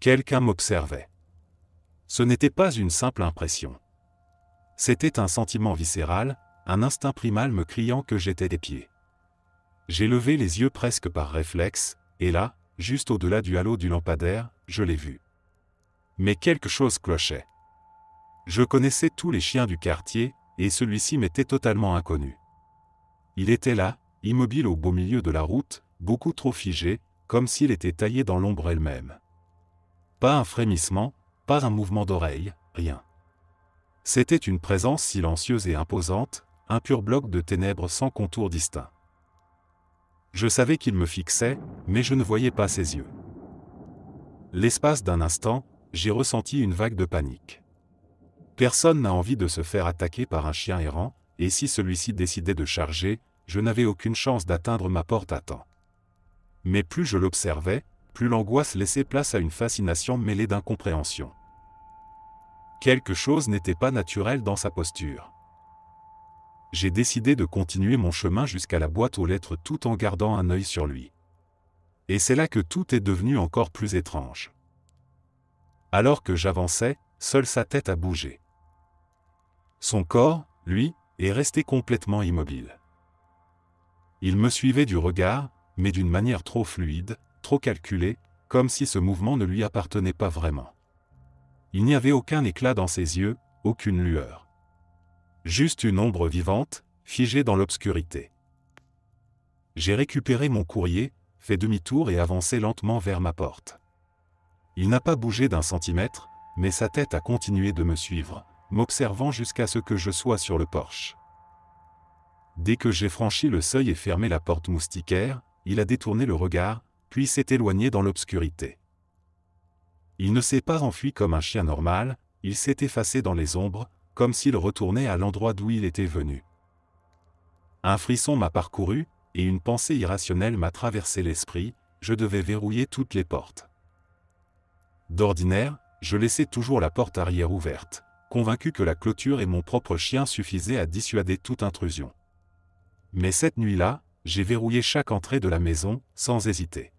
Quelqu'un m'observait. Ce n'était pas une simple impression. C'était un sentiment viscéral, un instinct primal me criant que j'étais des pieds. J'ai levé les yeux presque par réflexe, et là, juste au-delà du halo du lampadaire, je l'ai vu. Mais quelque chose clochait. Je connaissais tous les chiens du quartier, et celui-ci m'était totalement inconnu. Il était là, immobile au beau milieu de la route, beaucoup trop figé, comme s'il était taillé dans l'ombre elle-même. Pas un frémissement, pas un mouvement d'oreille, rien. C'était une présence silencieuse et imposante, un pur bloc de ténèbres sans contour distinct. Je savais qu'il me fixait, mais je ne voyais pas ses yeux. L'espace d'un instant, j'ai ressenti une vague de panique. Personne n'a envie de se faire attaquer par un chien errant, et si celui-ci décidait de charger, je n'avais aucune chance d'atteindre ma porte à temps. Mais plus je l'observais, plus l'angoisse laissait place à une fascination mêlée d'incompréhension. Quelque chose n'était pas naturel dans sa posture. J'ai décidé de continuer mon chemin jusqu'à la boîte aux lettres tout en gardant un œil sur lui. Et c'est là que tout est devenu encore plus étrange. Alors que j'avançais, seule sa tête a bougé. Son corps, lui, est resté complètement immobile. Il me suivait du regard, mais d'une manière trop fluide, trop calculée, comme si ce mouvement ne lui appartenait pas vraiment. Il n'y avait aucun éclat dans ses yeux, aucune lueur. Juste une ombre vivante, figée dans l'obscurité. J'ai récupéré mon courrier, fait demi-tour et avancé lentement vers ma porte. Il n'a pas bougé d'un centimètre, mais sa tête a continué de me suivre, m'observant jusqu'à ce que je sois sur le porche. Dès que j'ai franchi le seuil et fermé la porte moustiquaire, il a détourné le regard, puis s'est éloigné dans l'obscurité. Il ne s'est pas enfui comme un chien normal, il s'est effacé dans les ombres, comme s'il retournait à l'endroit d'où il était venu. Un frisson m'a parcouru, et une pensée irrationnelle m'a traversé l'esprit, je devais verrouiller toutes les portes. D'ordinaire, je laissais toujours la porte arrière ouverte, convaincu que la clôture et mon propre chien suffisaient à dissuader toute intrusion. Mais cette nuit-là, j'ai verrouillé chaque entrée de la maison, sans hésiter.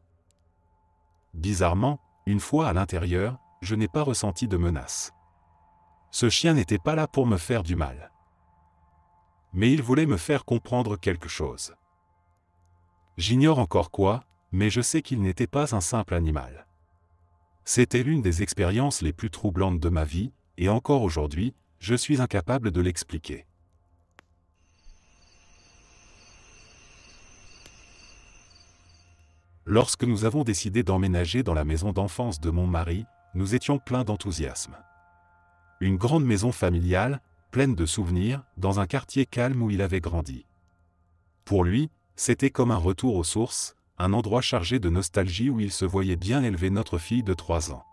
Bizarrement, une fois à l'intérieur, je n'ai pas ressenti de menace. Ce chien n'était pas là pour me faire du mal. Mais il voulait me faire comprendre quelque chose. J'ignore encore quoi, mais je sais qu'il n'était pas un simple animal. C'était l'une des expériences les plus troublantes de ma vie, et encore aujourd'hui, je suis incapable de l'expliquer. Lorsque nous avons décidé d'emménager dans la maison d'enfance de mon mari, nous étions pleins d'enthousiasme. Une grande maison familiale, pleine de souvenirs, dans un quartier calme où il avait grandi. Pour lui, c'était comme un retour aux sources, un endroit chargé de nostalgie où il se voyait bien élever notre fille de 3 ans.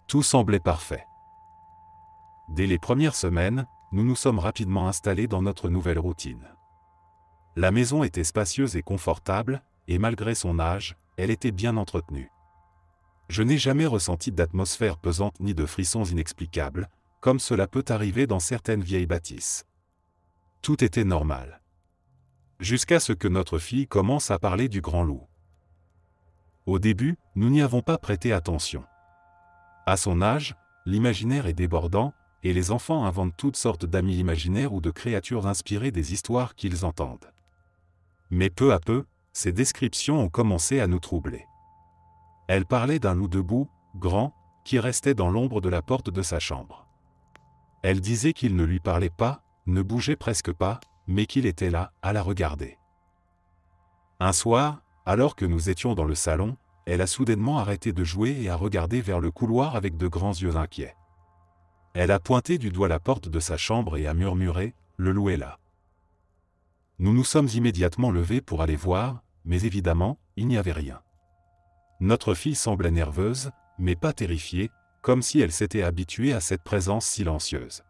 Tout semblait parfait. Dès les premières semaines, nous nous sommes rapidement installés dans notre nouvelle routine. La maison était spacieuse et confortable, et malgré son âge, elle était bien entretenue. Je n'ai jamais ressenti d'atmosphère pesante ni de frissons inexplicables, comme cela peut arriver dans certaines vieilles bâtisses. Tout était normal. Jusqu'à ce que notre fille commence à parler du grand loup. Au début, nous n'y avons pas prêté attention. À son âge, l'imaginaire est débordant, et les enfants inventent toutes sortes d'amis imaginaires ou de créatures inspirées des histoires qu'ils entendent. Mais peu à peu, ces descriptions ont commencé à nous troubler. Elle parlait d'un loup debout, grand, qui restait dans l'ombre de la porte de sa chambre. Elle disait qu'il ne lui parlait pas, ne bougeait presque pas, mais qu'il était là, à la regarder. Un soir, alors que nous étions dans le salon, elle a soudainement arrêté de jouer et a regardé vers le couloir avec de grands yeux inquiets. Elle a pointé du doigt la porte de sa chambre et a murmuré « Le loup est là ». Nous nous sommes immédiatement levés pour aller voir, mais évidemment, il n'y avait rien. Notre fille semblait nerveuse, mais pas terrifiée, comme si elle s'était habituée à cette présence silencieuse.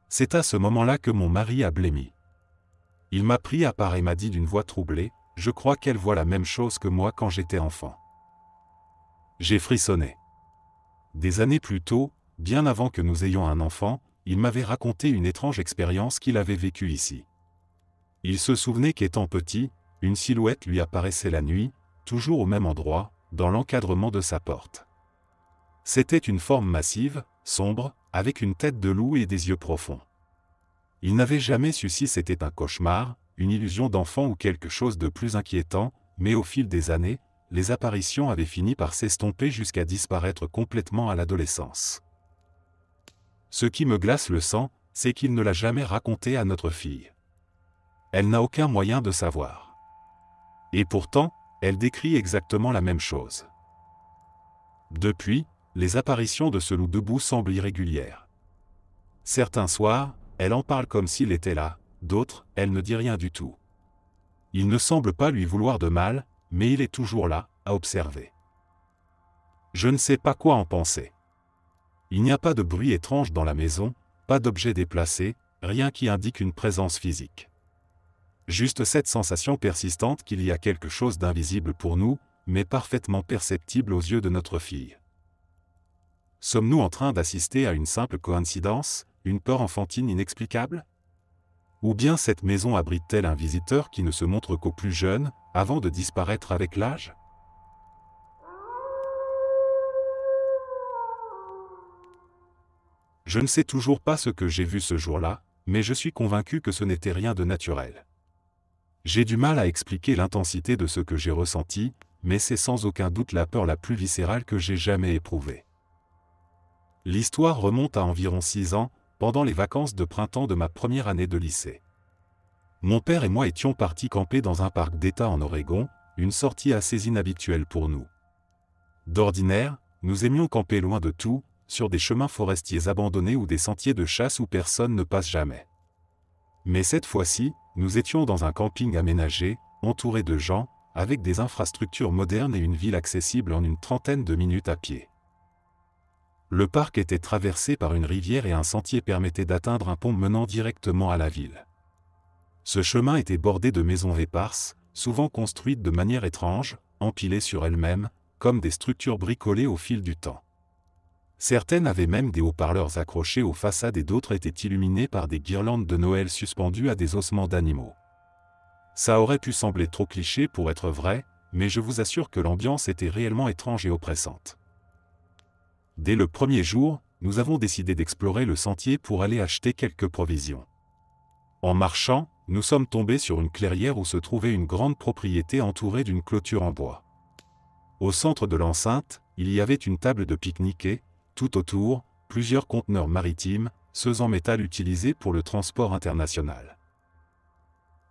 C'est à ce moment-là que mon mari a blêmi. Il m'a pris à part et m'a dit d'une voix troublée, « Je crois qu'elle voit la même chose que moi quand j'étais enfant. » J'ai frissonné. Des années plus tôt, bien avant que nous ayons un enfant, il m'avait raconté une étrange expérience qu'il avait vécue ici. Il se souvenait qu'étant petit, une silhouette lui apparaissait la nuit, toujours au même endroit, dans l'encadrement de sa porte. C'était une forme massive, sombre, avec une tête de loup et des yeux profonds. Il n'avait jamais su si c'était un cauchemar, une illusion d'enfant ou quelque chose de plus inquiétant, mais au fil des années, les apparitions avaient fini par s'estomper jusqu'à disparaître complètement à l'adolescence. Ce qui me glace le sang, c'est qu'il ne l'a jamais raconté à notre fille. Elle n'a aucun moyen de savoir. Et pourtant, elle décrit exactement la même chose. Depuis, les apparitions de ce loup debout semblent irrégulières. Certains soirs, elle en parle comme s'il était là, d'autres, elle ne dit rien du tout. Il ne semble pas lui vouloir de mal, mais il est toujours là, à observer. Je ne sais pas quoi en penser. Il n'y a pas de bruit étrange dans la maison, pas d'objet déplacé, rien qui indique une présence physique. Juste cette sensation persistante qu'il y a quelque chose d'invisible pour nous, mais parfaitement perceptible aux yeux de notre fille. Sommes-nous en train d'assister à une simple coïncidence, une peur enfantine inexplicable? Ou bien cette maison abrite-t-elle un visiteur qui ne se montre qu'aux plus jeunes, avant de disparaître avec l'âge? Je ne sais toujours pas ce que j'ai vu ce jour-là, mais je suis convaincu que ce n'était rien de naturel. J'ai du mal à expliquer l'intensité de ce que j'ai ressenti, mais c'est sans aucun doute la peur la plus viscérale que j'ai jamais éprouvée. L'histoire remonte à environ 6 ans, pendant les vacances de printemps de ma première année de lycée. Mon père et moi étions partis camper dans un parc d'État en Oregon, une sortie assez inhabituelle pour nous. D'ordinaire, nous aimions camper loin de tout, sur des chemins forestiers abandonnés ou des sentiers de chasse où personne ne passe jamais. Mais cette fois-ci, nous étions dans un camping aménagé, entouré de gens, avec des infrastructures modernes et une ville accessible en une trentaine de minutes à pied. Le parc était traversé par une rivière et un sentier permettait d'atteindre un pont menant directement à la ville. Ce chemin était bordé de maisons éparses, souvent construites de manière étrange, empilées sur elles-mêmes, comme des structures bricolées au fil du temps. Certaines avaient même des haut-parleurs accrochés aux façades et d'autres étaient illuminées par des guirlandes de Noël suspendues à des ossements d'animaux. Ça aurait pu sembler trop cliché pour être vrai, mais je vous assure que l'ambiance était réellement étrange et oppressante. Dès le premier jour, nous avons décidé d'explorer le sentier pour aller acheter quelques provisions. En marchant, nous sommes tombés sur une clairière où se trouvait une grande propriété entourée d'une clôture en bois. Au centre de l'enceinte, il y avait une table de pique-nique et, tout autour, plusieurs conteneurs maritimes, ceux en métal utilisés pour le transport international.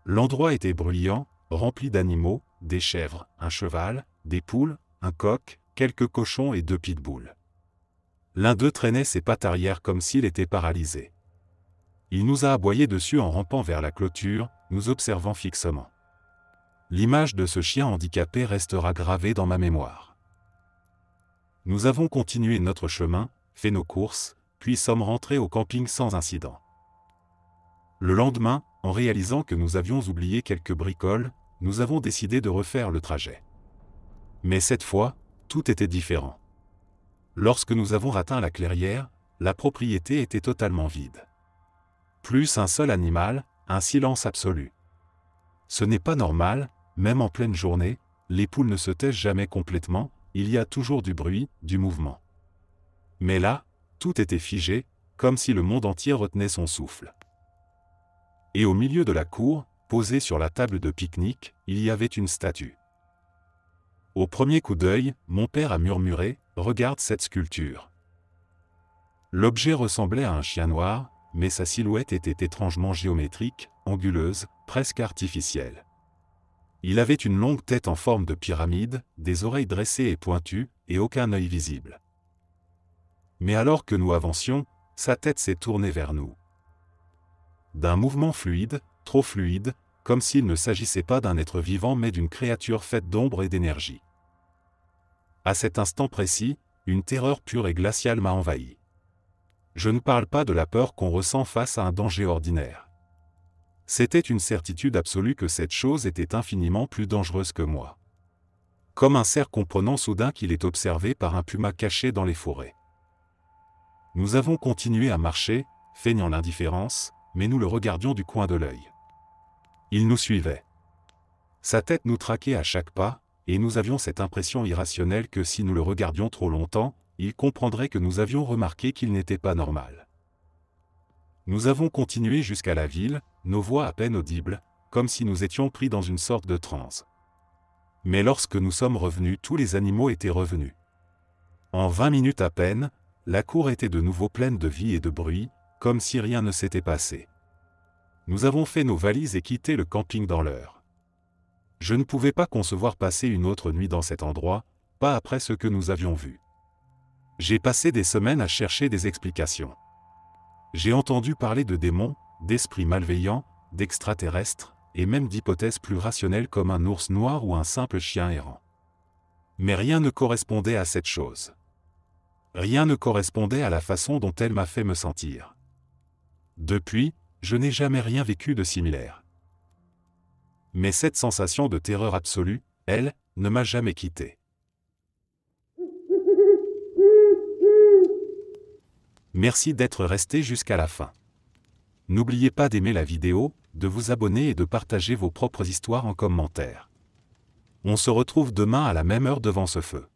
L'endroit était bruyant, rempli d'animaux, des chèvres, un cheval, des poules, un coq, quelques cochons et 2 pitbulls. L'un d'eux traînait ses pattes arrière comme s'il était paralysé. Il nous a aboyé dessus en rampant vers la clôture, nous observant fixement. L'image de ce chien handicapé restera gravée dans ma mémoire. Nous avons continué notre chemin, fait nos courses, puis sommes rentrés au camping sans incident. Le lendemain, en réalisant que nous avions oublié quelques bricoles, nous avons décidé de refaire le trajet. Mais cette fois, tout était différent. Lorsque nous avons atteint la clairière, la propriété était totalement vide. Plus un seul animal, un silence absolu. Ce n'est pas normal, même en pleine journée, les poules ne se taisent jamais complètement, il y a toujours du bruit, du mouvement. Mais là, tout était figé, comme si le monde entier retenait son souffle. Et au milieu de la cour, posée sur la table de pique-nique, il y avait une statue. Au premier coup d'œil, mon père a murmuré « Regarde cette sculpture ». L'objet ressemblait à un chien noir, mais sa silhouette était étrangement géométrique, anguleuse, presque artificielle. Il avait une longue tête en forme de pyramide, des oreilles dressées et pointues, et aucun œil visible. Mais alors que nous avancions, sa tête s'est tournée vers nous. D'un mouvement fluide, trop fluide, comme s'il ne s'agissait pas d'un être vivant mais d'une créature faite d'ombre et d'énergie. À cet instant précis, une terreur pure et glaciale m'a envahi. Je ne parle pas de la peur qu'on ressent face à un danger ordinaire. C'était une certitude absolue que cette chose était infiniment plus dangereuse que moi. Comme un cerf comprenant soudain qu'il est observé par un puma caché dans les forêts. Nous avons continué à marcher, feignant l'indifférence, mais nous le regardions du coin de l'œil. Il nous suivait. Sa tête nous traquait à chaque pas, et nous avions cette impression irrationnelle que si nous le regardions trop longtemps, il comprendrait que nous avions remarqué qu'il n'était pas normal. Nous avons continué jusqu'à la ville, nos voix à peine audibles, comme si nous étions pris dans une sorte de transe. Mais lorsque nous sommes revenus, tous les animaux étaient revenus. En 20 minutes à peine, la cour était de nouveau pleine de vie et de bruit, comme si rien ne s'était passé. Nous avons fait nos valises et quitté le camping dans l'heure. Je ne pouvais pas concevoir passer une autre nuit dans cet endroit, pas après ce que nous avions vu. J'ai passé des semaines à chercher des explications. J'ai entendu parler de démons, d'esprits malveillants, d'extraterrestres, et même d'hypothèses plus rationnelles comme un ours noir ou un simple chien errant. Mais rien ne correspondait à cette chose. Rien ne correspondait à la façon dont elle m'a fait me sentir. Depuis, je n'ai jamais rien vécu de similaire. Mais cette sensation de terreur absolue, elle, ne m'a jamais quitté. Merci d'être resté jusqu'à la fin. N'oubliez pas d'aimer la vidéo, de vous abonner et de partager vos propres histoires en commentaire. On se retrouve demain à la même heure devant ce feu.